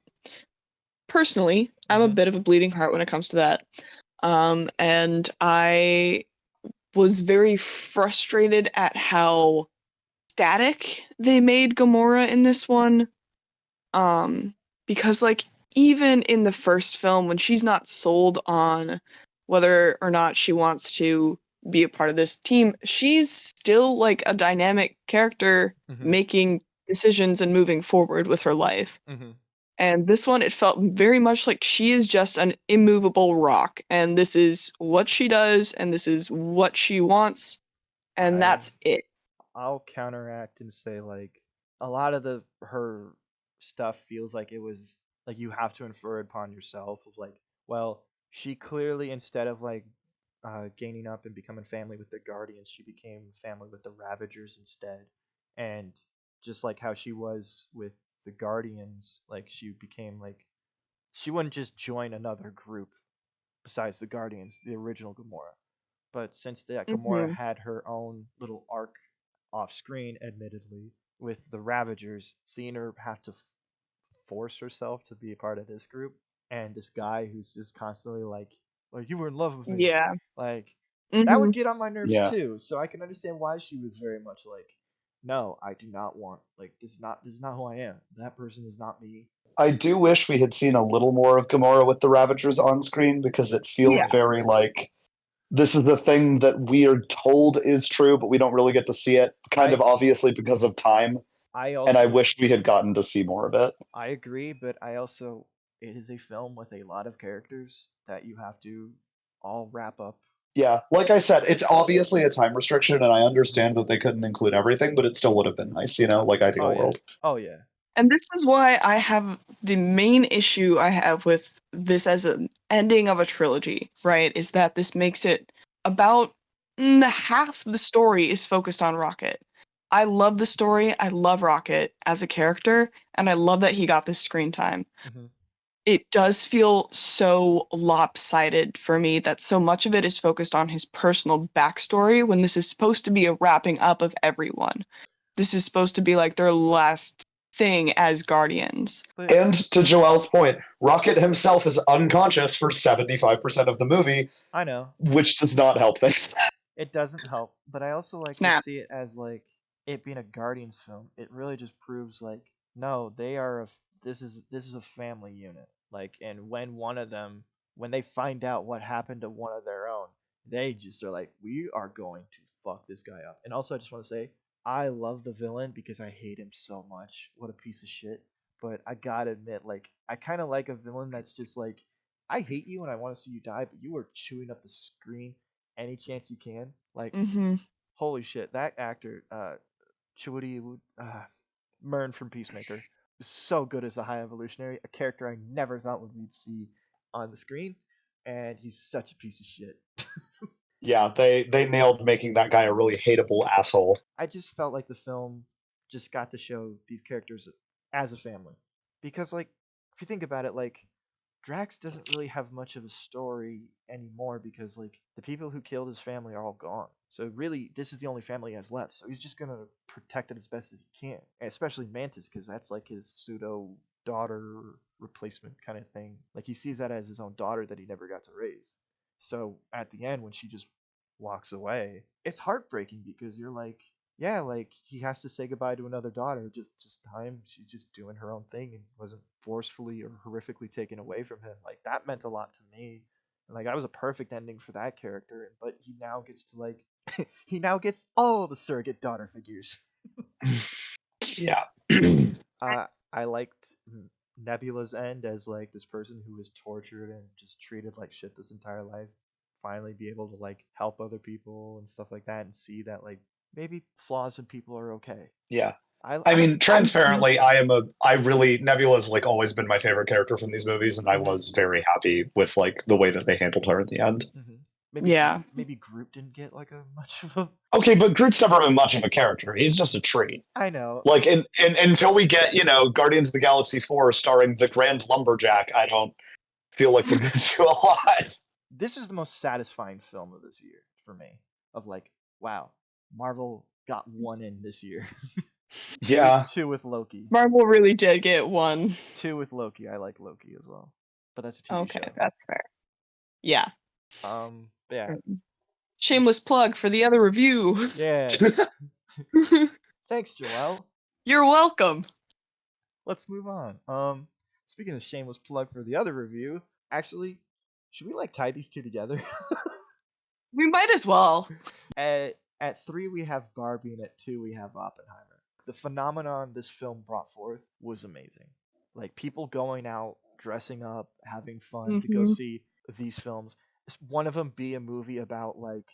personally, I'm a Mm-hmm. bit of a bleeding heart when it comes to that. And I was very frustrated at how static they made Gamora in this one. Um, because like even in the first film, when she's not sold on whether or not she wants to be a part of this team, she's still like a dynamic character Mm-hmm. making decisions and moving forward with her life. Mm-hmm. And this one, it felt very much like she is just an immovable rock, and this is what she does, and this is what she wants, and I that's it. I'll counteract and say like a lot of the her stuff feels like it was like you have to infer it upon yourself of like, well, she clearly instead of like gaining up and becoming family with the Guardians, she became family with the Ravagers instead. And just like how she was with the Guardians, like she became like she wouldn't just join another group besides the Guardians, the original Gamora. But since that Gamora Hmm. had her own little arc off screen, admittedly, with the Ravagers, seeing her have to force herself to be a part of this group, and this guy who's just constantly like you were in love with me, Yeah. like that Hmm. would get on my nerves Yeah. too. So I can understand why she was very much like, no, I do not want like this is not who I am. That person is not me. I do wish we had seen a little more of Gamora with the Ravagers on screen because it feels Yeah. very like this is the thing that we are told is true, but we don't really get to see it, kind of I obviously because of time. I And I also wish we had gotten to see more of it. I agree, but I also it is a film with a lot of characters that you have to all wrap up. Yeah, like I said, it's obviously a time restriction, and I Mhm. understand that they couldn't include everything, but it still would have been nice, you know, like Oh Ideal yeah. World. Oh yeah. And this is why I have the main issue I have with this as an ending of a trilogy, right? Is that this makes it about half the story is focused on Rocket. I love the story. I love Rocket as a character, and I love that he got this screen time. Hmm. It does feel so lopsided for me that so much of it is focused on his personal backstory when this is supposed to be a wrapping up of everyone. This is supposed to be like their last thing as Guardians. But And to Joelle's point, Rocket himself is unconscious for 75% of the movie, I know which does not help things. it doesn't help, but I also like to Snap. see it as like it being a Guardians film. It really just proves like no, they are this is a family unit. Like and when they find out what happened to one of their own, they just are like we are going to fuck this guy up. And also I just want to say I love the villain because I hate him so much. What a piece of shit. But I got to admit like I kind of like a villain that's just like I hate you and I want to see you die, but you are chewing up the screen any chance you can. Like, Mm-hmm. holy shit, that actor, Chudi Mern from Peacemaker, was so good as the High Evolutionary, a character I never thought we'd see on the screen, and he's such a piece of shit. Yeah, they nailed making that guy a really hateable asshole. I just felt like the film just got to show these characters as a family. Because, like, if you think about it, like, Drax doesn't really have much of a story anymore because, like, the people who killed his family are all gone. So, really, this is the only family he has left. So, he's just gonna protect it as best as he can. And especially Mantis, because that's, like, his pseudo daughter replacement kind of thing. Like, he sees that as his own daughter that he never got to raise. So, at the end, when she just walks away, it's heartbreaking because you're like, yeah, like he has to say goodbye to another daughter. Just time she's just doing her own thing and wasn't forcefully or horrifically taken away from him. Like that meant a lot to me. And like that was a perfect ending for that character. But he now gets to like he now gets all the surrogate daughter figures. Yeah. I liked Nebula's end as like this person who was tortured and just treated like shit this entire life finally be able to like help other people and stuff like that and see that like maybe flaws in people are okay. Yeah. I I I mean, transparently, Nebula's like always been my favorite character from these movies, and I Mhm, was very happy with like the way that they handled her at the end. mhm. Maybe Yeah. maybe Groot didn't get like a much of a. Okay, but Groot's never been much of a character. He's just a tree. I know. Like, until we get, Guardians of the Galaxy 4 starring the Grand Lumberjack, I don't feel like we're going to do a lot. This is the most satisfying film of this year for me. Of like, wow, Marvel got one in this year. Yeah. Two with Loki. Marvel really did get one. Two with Loki. I like Loki as well, but that's a TV Okay, show. that's fair. Yeah. But yeah, Shameless plug for the other review. yeah. Thanks, Joelle. You're welcome. Let's move on. Speaking of shameless plug for the other review, actually, should we like tie these two together? We might as well. At 3 we have Barbie, and at 2 we have Oppenheimer. The phenomenon this film brought forth was amazing. Like people going out, dressing up, having fun to go see these films. One of them be a movie about like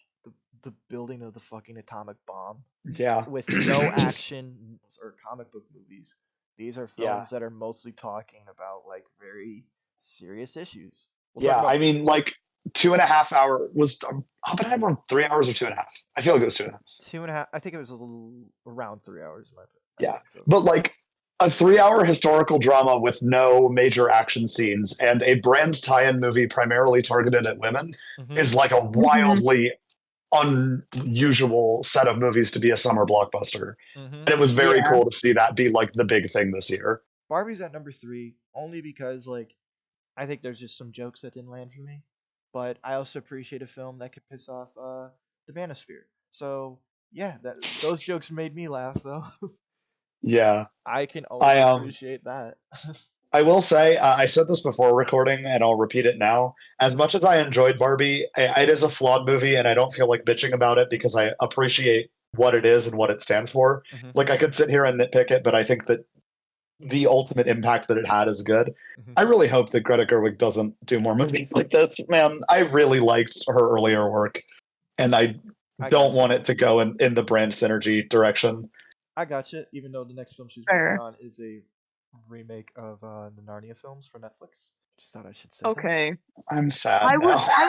the building of the fucking atomic bomb Yeah. with no action or comic book movies. These are Yeah. films that are mostly talking about like very serious issues. Yeah, I mean, like 2.5 hour was Oppenheimer 3 hours or 2.5? I feel like it was 2.5. 2.5. I think it was a little around 3 hours. I Yeah, think so. but like a 3 hour historical drama with no major action scenes and a brand tie-in movie primarily targeted at women is like a wildly unusual set of movies to be a summer blockbuster. And it was very cool to see that be like the big thing this year. Barbie's at number 3 only because like I think there's just some jokes that didn't land for me, but I also appreciate a film that could piss off the Manosphere. So yeah, those jokes made me laugh though. Yeah, I can always appreciate that. I will say, I said this before recording, and I'll repeat it now. As much as I enjoyed Barbie, it is a flawed movie, and I don't feel like bitching about it because I appreciate what it is and what it stands for. Like, I could sit here and nitpick it, but I think that the ultimate impact that it had is good. I really hope that Greta Gerwig doesn't do more movies like this. Man, I really liked her earlier work, and I don't want it to go in the brand synergy direction. I gotcha. Even though the next film she's working on is a remake of the Narnia films for Netflix. Just thought I should say. Okay. That. I'm sad. I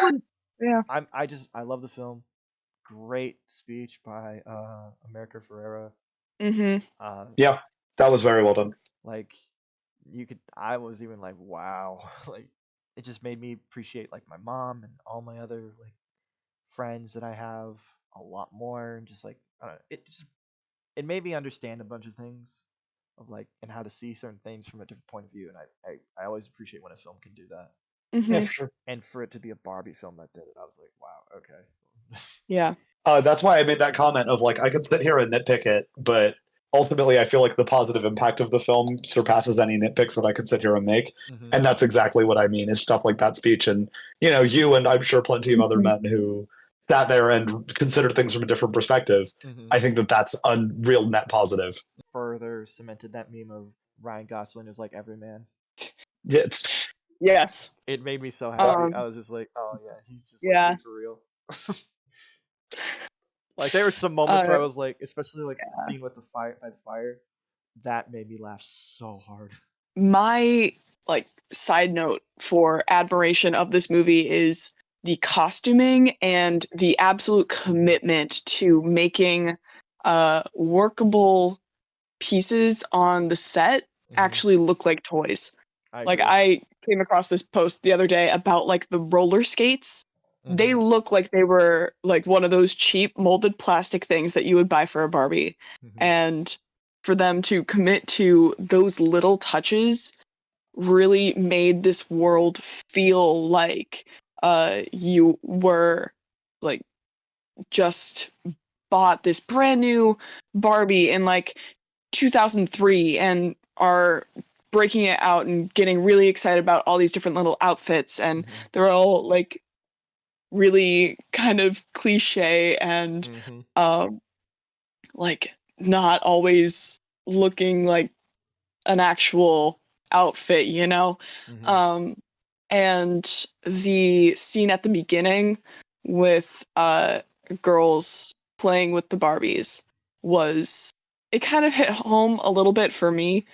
would. Yeah. I love the film. Great speech by America Ferrera. Yeah, that was very well done. Like I was even like, wow. Like it just made me appreciate like my mom and all my other like friends that I have a lot more, and just like it made me understand a bunch of things of like and how to see certain things from a different point of view, and I always appreciate when a film can do that. Yeah, for sure. And for it to be a Barbie film that did it, I was like, wow, okay. Yeah. That's why I made that comment of like I could sit here and nitpick it, but ultimately I feel like the positive impact of the film surpasses any nitpicks that I could sit here and make. And that's exactly what I mean is stuff like that speech, and you and I'm sure plenty of other men who sat there and considered things from a different perspective. I think that that's a real net positive. Further cemented that meme of Ryan Gosling is like every man. Yes. It made me so happy. I was just like, oh yeah, he's just like, for real. Like there were some moments where I was like, especially like the scene with the fire, that made me laugh so hard. My like side note for admiration of this movie is the costuming and the absolute commitment to making workable pieces on the set actually look like toys. I Like, agree. I came across this post the other day about like the roller skates. They look like they were like one of those cheap molded plastic things that you would buy for a Barbie. And for them to commit to those little touches really made this world feel like you were like just bought this brand new Barbie in like 2003 and are breaking it out and getting really excited about all these different little outfits, and they're all like really kind of cliche and like not always looking like an actual outfit, you know? And the scene at the beginning with girls playing with the Barbies was, it kind of hit home a little bit for me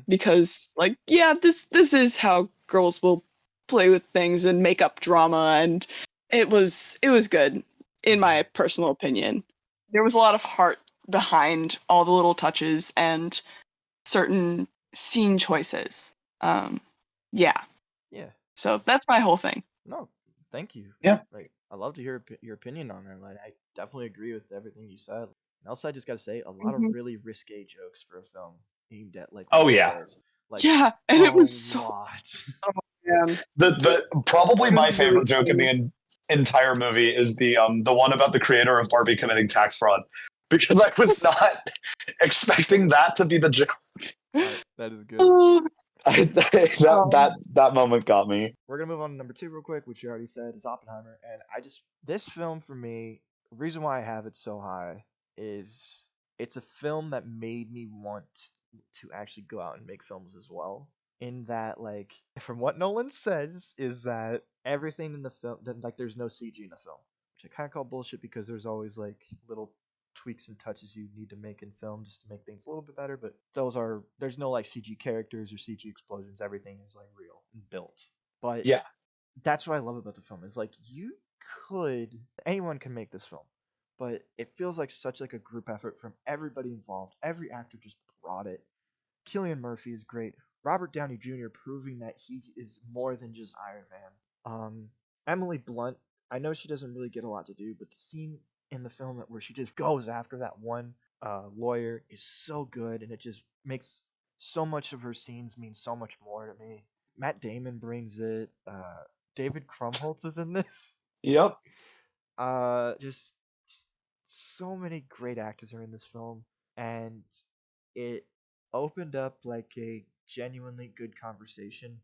because like, yeah, this is how girls will play with things and make up drama, and it was good in my personal opinion. There was a lot of heart behind all the little touches and certain scene choices. Yeah. Yeah. So that's my whole thing. No, thank you. Yeah. Like, I love to hear your opinion on it. Like, I definitely agree with everything you said. And also, I just gotta say, a lot of really risque jokes for a film aimed at like Oh little yeah. girls. Like, Yeah, and a it was so. lot. Oh man. The probably It was my really favorite joke in funny. the entire movie is the one about the creator of Barbie committing tax fraud, because I was not expecting that to be the joke. That is good. Oh, That moment got me. We're gonna move on to number 2 real quick, which you already said is Oppenheimer, and this film for me, the reason why I have it so high is it's a film that made me want to actually go out and make films as well. In that, like, from what Nolan says, is that everything in the film, like, there's no CG in the film, which I kind of call bullshit because there's always like little tweaks and touches you need to make in film just to make things a little bit better. But there's no like CG characters or CG explosions. Everything is like real and built. But Yeah. that's what I love about the film is like anyone can make this film, but it feels like such like a group effort from everybody involved. Every actor just brought it. Cillian Murphy is great. Robert Downey Jr. proving that he is more than just Iron Man. Emily Blunt, I know she doesn't really get a lot to do, but the scene in the film where she just goes after that one lawyer is so good, and it just makes so much of her scenes mean so much more to me. Matt Damon brings it. David Krumholtz is in this. Yep. Just so many great actors are in this film, and it opened up like a genuinely good conversation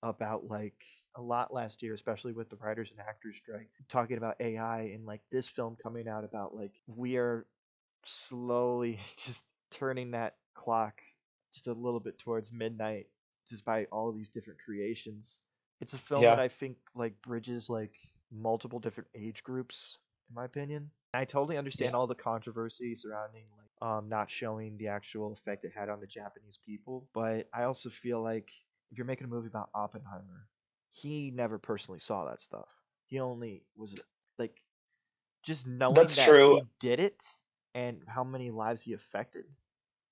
about like a lot last year, especially with the writers and actors strike, talking about AI and like this film coming out about like we are slowly just turning that clock just a little bit towards midnight just by all these different creations. It's a film that Yeah. I think like bridges like multiple different age groups in my opinion. I totally understand Yeah. all the controversy surrounding like not showing the actual effect it had on the Japanese people, but I also feel like if you're making a movie about Oppenheimer, he never personally saw that stuff. He only was like just knowing That's that true. he did it and how many lives he affected.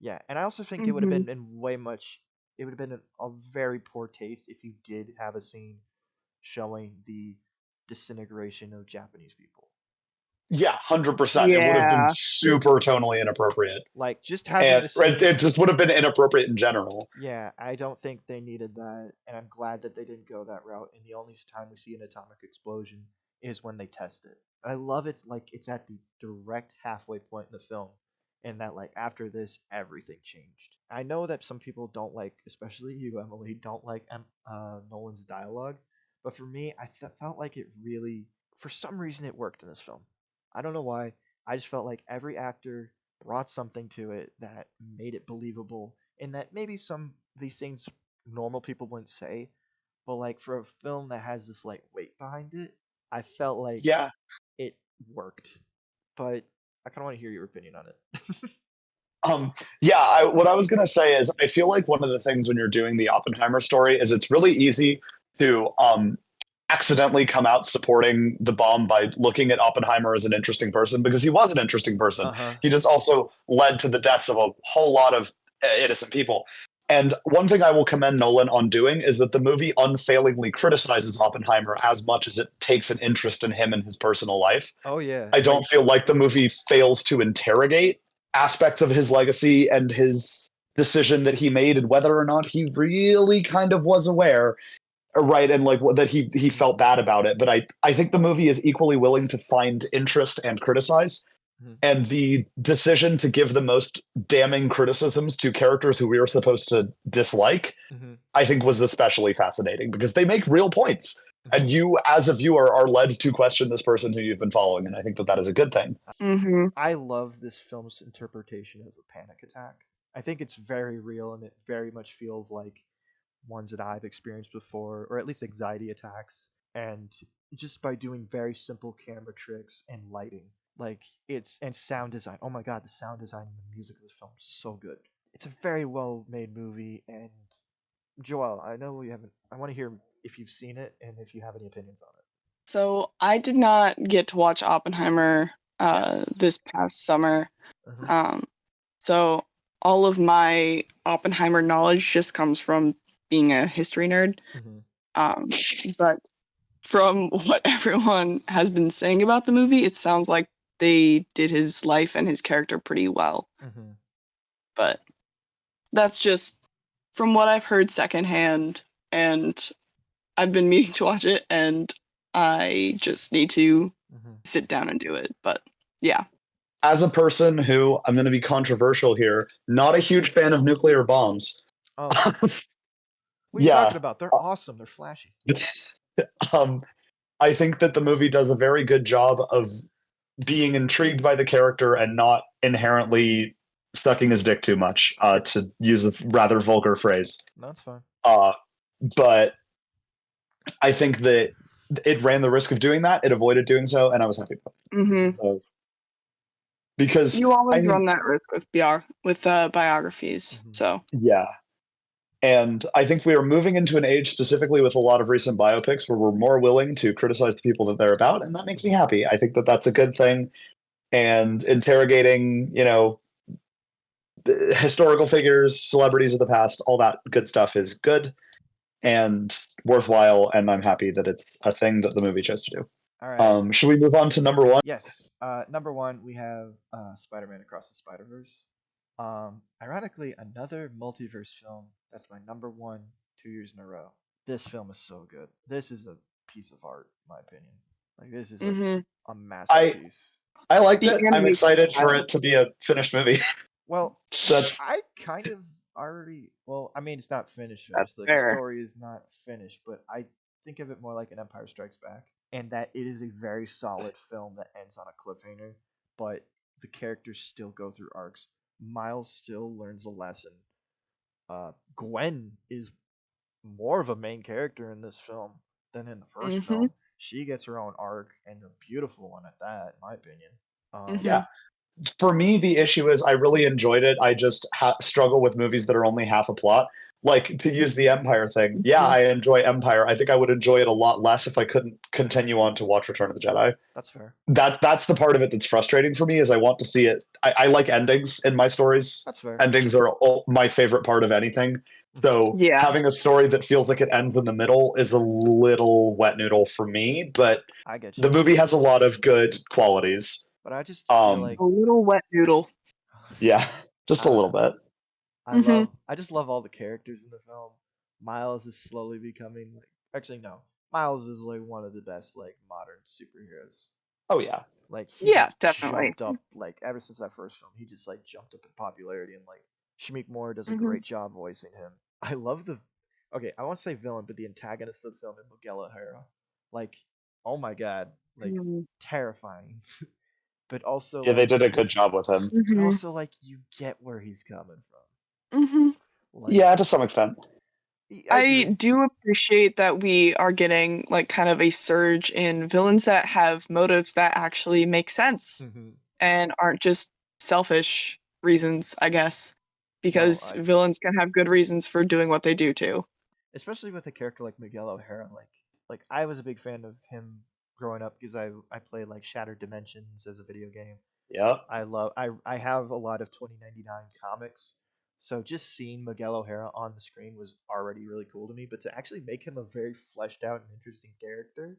Yeah, and I also think it would have mhm. been in way much. It would have been a very poor taste if you did have a scene showing the disintegration of Japanese people. Yeah, 100%. It would have been Yeah. super tonally inappropriate, Like just having and the scene. it just would have been inappropriate in general. Yeah, I don't think they needed that, and I'm glad that they didn't go that route. And the only time we see an atomic explosion is when they test it. I love it like it's at the direct halfway point in the film, and that like after this everything changed. I know that some people don't like, especially you, Emily, don't like Nolan's dialogue, but for me, felt like it really, for some reason, it worked in this film. I don't know why. I just felt like every actor brought something to it that made it believable and that maybe some of these things normal people wouldn't say, but like for a film that has this like weight behind it, I felt like Yeah. it worked. But I kind of want to hear your opinion on it. Yeah, what I was gonna say is I feel like one of the things when you're doing the Oppenheimer story is it's really easy to accidentally come out supporting the bomb by looking at Oppenheimer as an interesting person, because he was an interesting person. Uh-huh. He just also led to the deaths of a whole lot of innocent people. And one thing I will commend Nolan on doing is that the movie unfailingly criticizes Oppenheimer as much as it takes an interest in him and his personal life. Oh yeah. I don't feel like the movie fails to interrogate aspects of his legacy and his decision that he made and whether or not he really kind of was aware, right, and like that he felt bad about it. But I think the movie is equally willing to find interest and criticize. Mhm. And the decision to give the most damning criticisms to characters who we were supposed to dislike, Mhm. I think was especially fascinating because they make real points. Mhm. And you, as a viewer, are led to question this person who you've been following. And I think that that is a good thing. Mm-hmm. I love this film's interpretation of a panic attack. I think it's very real and it very much feels like ones that I've experienced before, or at least anxiety attacks. And just by doing very simple camera tricks and lighting, like it's and sound design. Oh my god, the sound design and the music of this film is so good. It's a very well made movie. And Joelle, I know you haven't. I want to hear if you've seen it and if you have any opinions on it. So I did not get to watch Oppenheimer Yes. this past summer. Uh-huh. So all of my Oppenheimer knowledge just comes from being a history nerd. But from what everyone has been saying about the movie, it sounds like they did his life and his character pretty well. But that's just from what I've heard secondhand, and I've been meaning to watch it, and I just need to sit down and do it. But yeah. As a person who, I'm going to be controversial here, not a huge fan of nuclear bombs. Oh, what are you Yeah. talking about? They're awesome. They're flashy. I think that the movie does a very good job of being intrigued by the character and not inherently sucking his dick too much, to use a rather vulgar phrase. No, it's fine. But I think that it ran the risk of doing that. It avoided doing so, and I was happy about it. Mm-hmm. Because you always run that risk with biographies. So yeah. And I think we are moving into an age, specifically with a lot of recent biopics, where we're more willing to criticize the people that they're about, and that makes me happy. I think that that's a good thing. And interrogating, historical figures, celebrities of the past, all that good stuff is good and worthwhile, and I'm happy that it's a thing that the movie chose to do. All right. Should we move on to number one? Yes. Number one, we have Spider-Man Across the Spider-Verse. Ironically, another multiverse film. That's my number one 2 years in a row. This film is so good. This is a piece of art, in my opinion. Like this is a masterpiece. I liked it. I'm excited for it to be a finished movie. Well, I kind of already. Well, I mean, it's not finished. The story is not finished, but I think of it more like an Empire Strikes Back, and that it is a very solid film that ends on a cliffhanger, but the characters still go through arcs. Miles still learns a lesson. Gwen is more of a main character in this film than in the first film. She gets her own arc, and a beautiful one at that, in my opinion. Yeah. For me, the issue is I really enjoyed it. I just struggle with movies that are only half a plot. Like, to use the Empire thing. Yeah, I enjoy Empire. I think I would enjoy it a lot less if I couldn't continue on to watch Return of the Jedi. That's fair. That's the part of it that's frustrating for me, is I want to see it. I like endings in my stories. That's fair. Endings are my favorite part of anything. So having a story that feels like it ends in the middle is a little wet noodle for me, but I get you. The movie has a lot of good qualities. But I just feel like a little wet noodle. Yeah, just a little bit. I just love all the characters in the film. Miles is slowly becoming Miles is like one of the best like modern superheroes. Oh yeah. Like he definitely. jumped up like ever since that first film, he just like jumped up in popularity, and like Shamik Moore does a great job voicing him. I love I won't say villain, but the antagonist of the film is Miguel O'Hara. Like, oh my god, like terrifying. But also they did a good job with him. But also like you get where he's coming from. Yeah, to some extent. I do appreciate that we are getting like kind of a surge in villains that have motives that actually make sense and aren't just selfish reasons, I guess, because villains can have good reasons for doing what they do too. Especially with a character like Miguel O'Hara, like like I was a big fan of him growing up because I played like Shattered Dimensions as a video game. Yeah. I have a lot of 2099 comics. So just seeing Miguel O'Hara on the screen was already really cool to me, but to actually make him a very fleshed out and interesting character,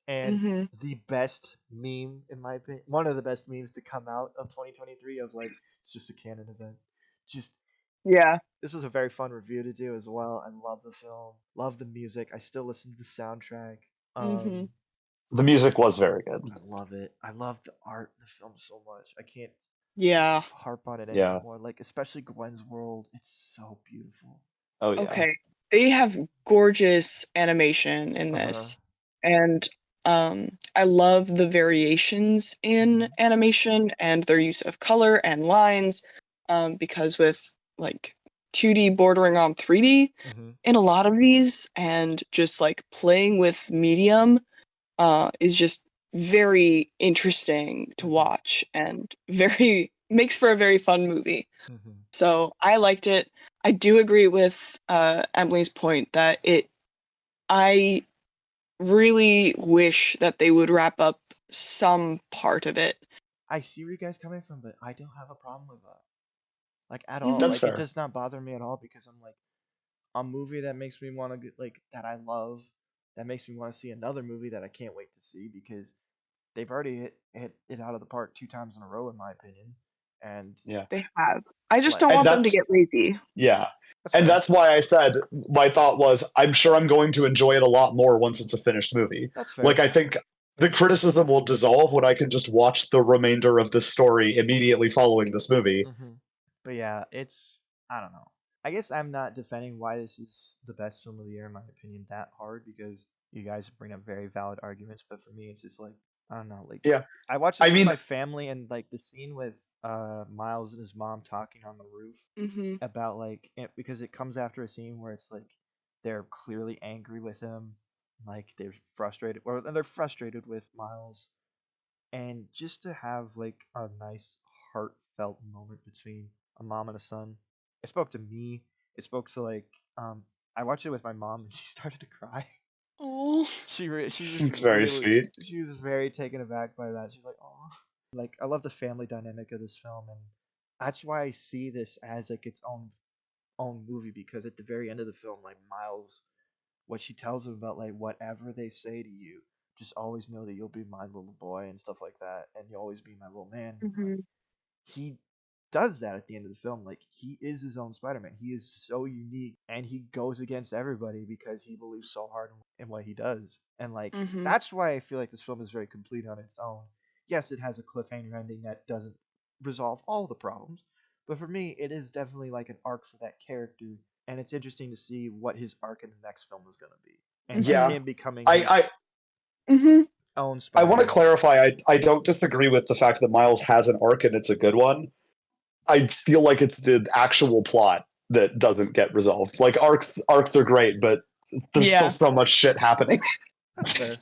and Hmm. the best meme in my opinion, one of the best memes to come out of 2023 of like it's just a canon event. Just Yeah. this was a very fun review to do as well. I love the film, love the music. I still listen to the soundtrack. Hmm. The music was very good. I love it. I love the art in the film so much. I can't Yeah. harp on it Yeah. anymore. Like especially Gwen's world, it's so beautiful. Oh yeah. Okay. They have gorgeous animation in Uh-huh. this. And I love the variations in Mhm. animation and their use of color and lines. Because with like 2D bordering on 3D Mhm. in a lot of these, and just like playing with medium is just very interesting to Mhm. watch and very makes for a very fun movie. Mhm. So I liked it. I do agree with Emily's point that I really wish that they would wrap up some part of it. I see where you guys coming from, but I don't have a problem with that. Like at all. Hmm. That's Like it fair. does not bother me at all because I'm like a movie that makes me want to get like that I love, that makes me want to see another movie that I can't wait to see because they've already hit it out of the park 2 times in a row in my opinion. And Yeah. They have. I just like don't And want them to that's get lazy. yeah. that's And fair. that's why I said my thought was I'm sure I'm going to enjoy it a lot more once it's a finished movie. That's Like fair. I think the criticism will dissolve when I can just watch the remainder of this story immediately following this movie. Hmm. But yeah, it's I don't know. I guess I'm not defending why this is the best film of the year in my opinion that hard because you guys bring up very valid arguments. But for me, it's just like I don't know. Like Yeah. I watched I this with mean, my family, and like the scene with Miles and his mom talking on the roof Hmm. about like because it comes after a scene where it's like they're clearly angry with him, like they're frustrated, or they're frustrated with Miles, and just to have like a nice heartfelt moment between a mom and a son, it spoke to me. It spoke to like I watched it with my mom and she started to cry. Oh. She was it's very really sweet. she was very taken aback by that. She's like, oh, like I love the family dynamic of this film, and that's why I see this as like its own movie because at the very end of the film, like Miles, what she tells him about like whatever they say to you, just always know that you'll be my little boy and stuff like that, and you'll always be my little man. Like Hmm. he does that at the end of the film. Like he is his own Spider-Man. He is so unique, and he goes against everybody because he believes so hard in what he does. And like Hmm. that's why I feel like this film is very complete on its own. Yes, it has a cliffhanger ending that doesn't resolve all the problems, but for me, it is definitely like an arc for that character, and it's interesting to see what his arc in the next film is going to be, and like Hmm. Yeah. him becoming his I Hmm. own I want to Spider-Man. clarify I don't disagree with the fact that Miles has an arc and it's a good one. I feel like it's the actual plot that doesn't get resolved. Like arcs are great, but there's still Yeah. so much shit happening. That's fair.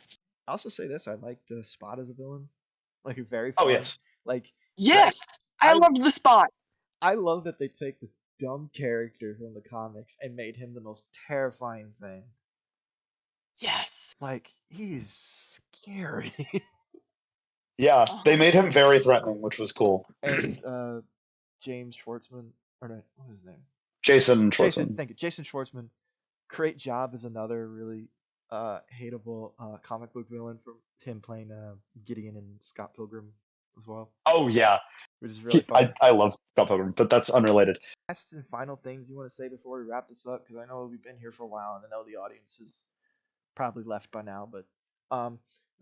I also say this: I liked Spot as a villain, like very Oh fun. yes. Like I Yes. I I loved the spot. I love that they take this dumb character from the comics and made him the most terrifying thing. Yes. Like he's scary. Yeah. They Uh-huh. made him very threatening, which was cool. And James Schwartzman, or no, what is his name? Jason Jason. Schwartzman. Thank you, Jason Schwartzman. Great job as another really hateable comic book villain from him playing Gideon and Scott Pilgrim as well, Oh yeah. which is really I, fun. I love Scott Pilgrim, but that's unrelated. Last and final things you want to say before we wrap this up? Because I know we've been here for a while, and I know the audience is probably left by now. But no, I'm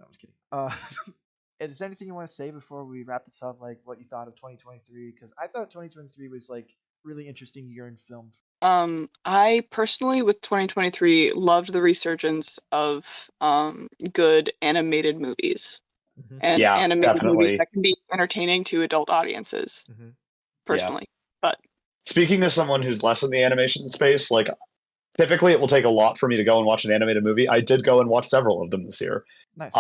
just kidding. Is there anything you want to say before we wrap this up? Like what you thought of 2023? Because I thought 2023 was like really interesting year in film. I personally, with 2023, loved the resurgence of good animated movies Hmm. and Yeah, animated movies definitely. that can be entertaining to adult audiences, Hmm. Yeah. personally. But Speaking as someone who's less in the animation space, like typically it will take a lot for me to go and watch an animated movie. I did go and watch several of them this year. Nice.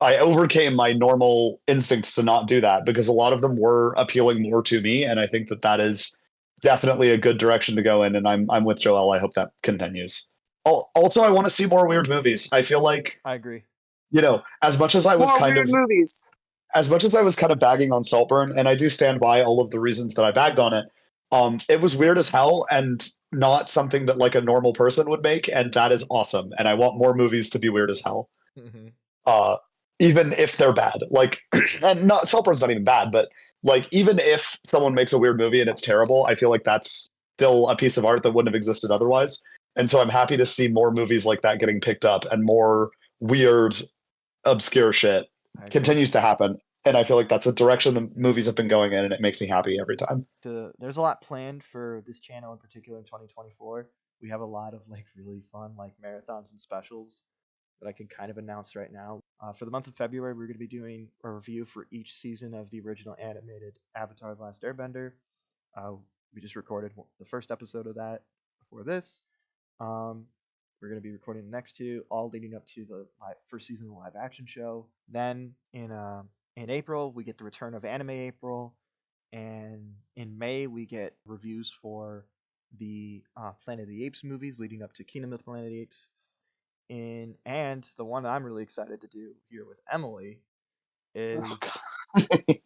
I overcame my normal instincts to not do that because a lot of them were appealing more to me, and I think that that is definitely a good direction to go in. And I'm with Joelle. I hope that continues. Also, I want to see more weird movies. I feel like, I agree. as much as I was More kind weird of movies. as much as I was kind of bagging on Saltburn, and I do stand by all of the reasons that I bagged on it, it was weird as hell and not something that like a normal person would make, and that is awesome. And I want more movies to be weird as hell, Hmm. uh, even if they're bad. Like, and not Saltburn's not even bad, but like even if someone makes a weird movie and it's terrible, I feel like that's still a piece of art that wouldn't have existed otherwise. And so I'm happy to see more movies like that getting picked up and more weird obscure shit I agree. continues to happen. And I feel like that's a direction the movies have been going in, and it makes me happy every time. There's a lot planned for this channel in particular in 2024. We have a lot of like really fun like marathons and specials that I can kind of announce right now. For the month of February, we're going to be doing a review for each season of the original animated Avatar: The Last Airbender. We just recorded the first episode of that before this. Um, we're going to be recording the next two, all leading up to the first season of the live action show. Then in April, we get the return of Anime April, and in May we get reviews for the Planet of the Apes movies leading up to Kingdom of the Planet of the Apes. And the one that I'm really excited to do here with Emily Oh, is God.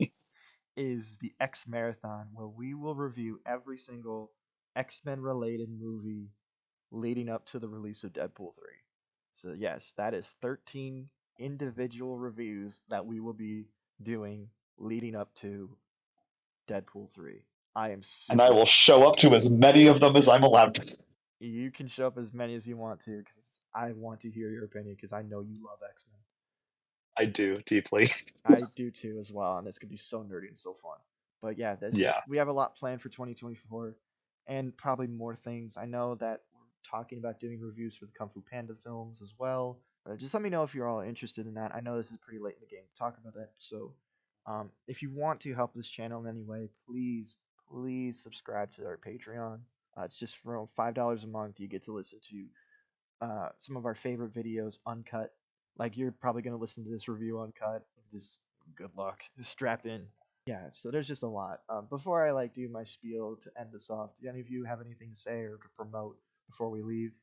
is the X Marathon, where we will review every single X-Men related movie leading up to the release of Deadpool 3. So yes, that is 13 individual reviews that we will be doing leading up to Deadpool 3. I am And I super will show up to as many of them as I'm allowed to. You can show up as many as you want to because I want to hear your opinion because I know you love X-Men. I do deeply. I do too as well, and this could be so nerdy and so fun. But yeah, Yeah. we have a lot planned for 2024, and probably more things. I know that we're talking about doing reviews for the Kung Fu Panda films as well. Just let me know if you're all interested in that. I know this is pretty late in the game to talk about that, so if you want to help this channel in any way, please subscribe to our Patreon. It's just for $5 a month. You get to listen to some of our favorite videos uncut. Like you're probably gonna listen to this review uncut. Just good luck. Just strap in. Yeah. So there's just a lot. Before I like do my spiel to end this off, do any of you have anything to say or to promote before we leave?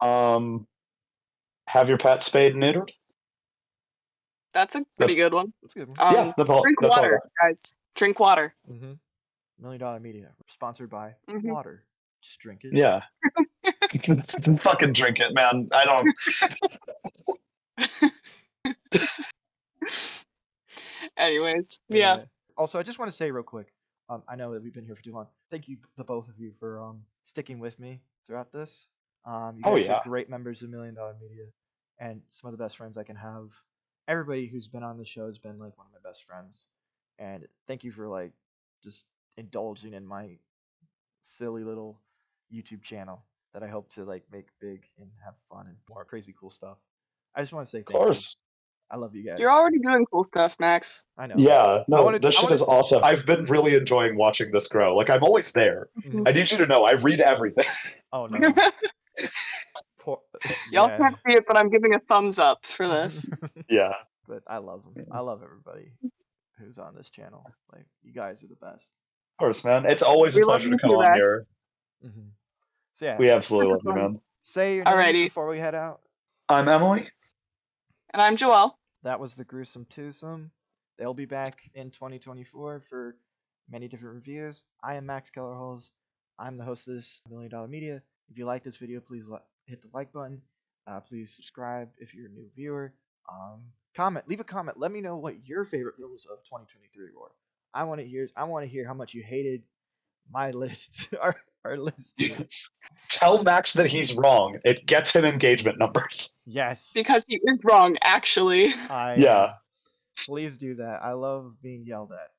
Um, have your pet spayed and neutered? That's a The, pretty good one. That's a good one. yeah, that's all. Drink That's all I water, got. guys. Drink water. Mm-hmm. $1 Million Media, sponsored by Mm-hmm. water. Just drink it. Yeah. Fucking drink it, man. I don't. Anyways, yeah. Also, I just want to say real quick. I know that we've been here for too long. Thank you, the both of you, for sticking with me throughout this. You Oh guys are yeah. great members of $1 Million Media, and some of the best friends I can have. Everybody who's been on the show has been like one of my best friends, and thank you for like just indulging in my silly little YouTube channel that I hope to like make big and have fun and more crazy cool stuff. I just want to say Of thank you. course. I love you guys. You're already doing cool stuff, Max. I know. Yeah, I no, wanted. this I shit wanted. is awesome. I've been really enjoying watching this grow. Like, I'm always there. Mhm. I need you to know I read everything. Oh no. Poor, Y'all yeah. can't see it, but I'm giving a thumbs up for this. Yeah. But I love them. I love everybody who's on this channel. Like you guys are the best. Of course, man. It's always a We love pleasure to you come too, on Max. here. Mm-hmm. So yeah, We absolutely Super love you, fun. man. say your name Alrighty. before we head out. I'm Emily. And I'm Joelle. That was the Gruesome Twosome. They'll be back in 2024 for many different reviews. I am Max Kellerholz. I'm the host of this $1 Million Media. If you like this video, please hit the like button. Please subscribe if you're a new viewer. Comment, leave a comment. Let me know what your favorite films of 2023 were. I want to hear how much you hated my list, our list here. Tell Max that he's wrong. It gets him engagement numbers. Yes, Because he is wrong, actually. Yeah. Please do that. I love being yelled at.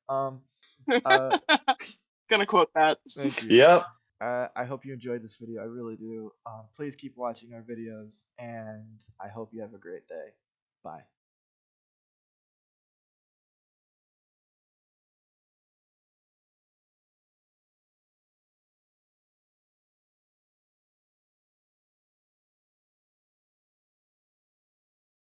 Gonna quote that. Thank you. Yep. I hope you enjoyed this video. I really do. Please keep watching our videos, and I hope you have a great day. Bye.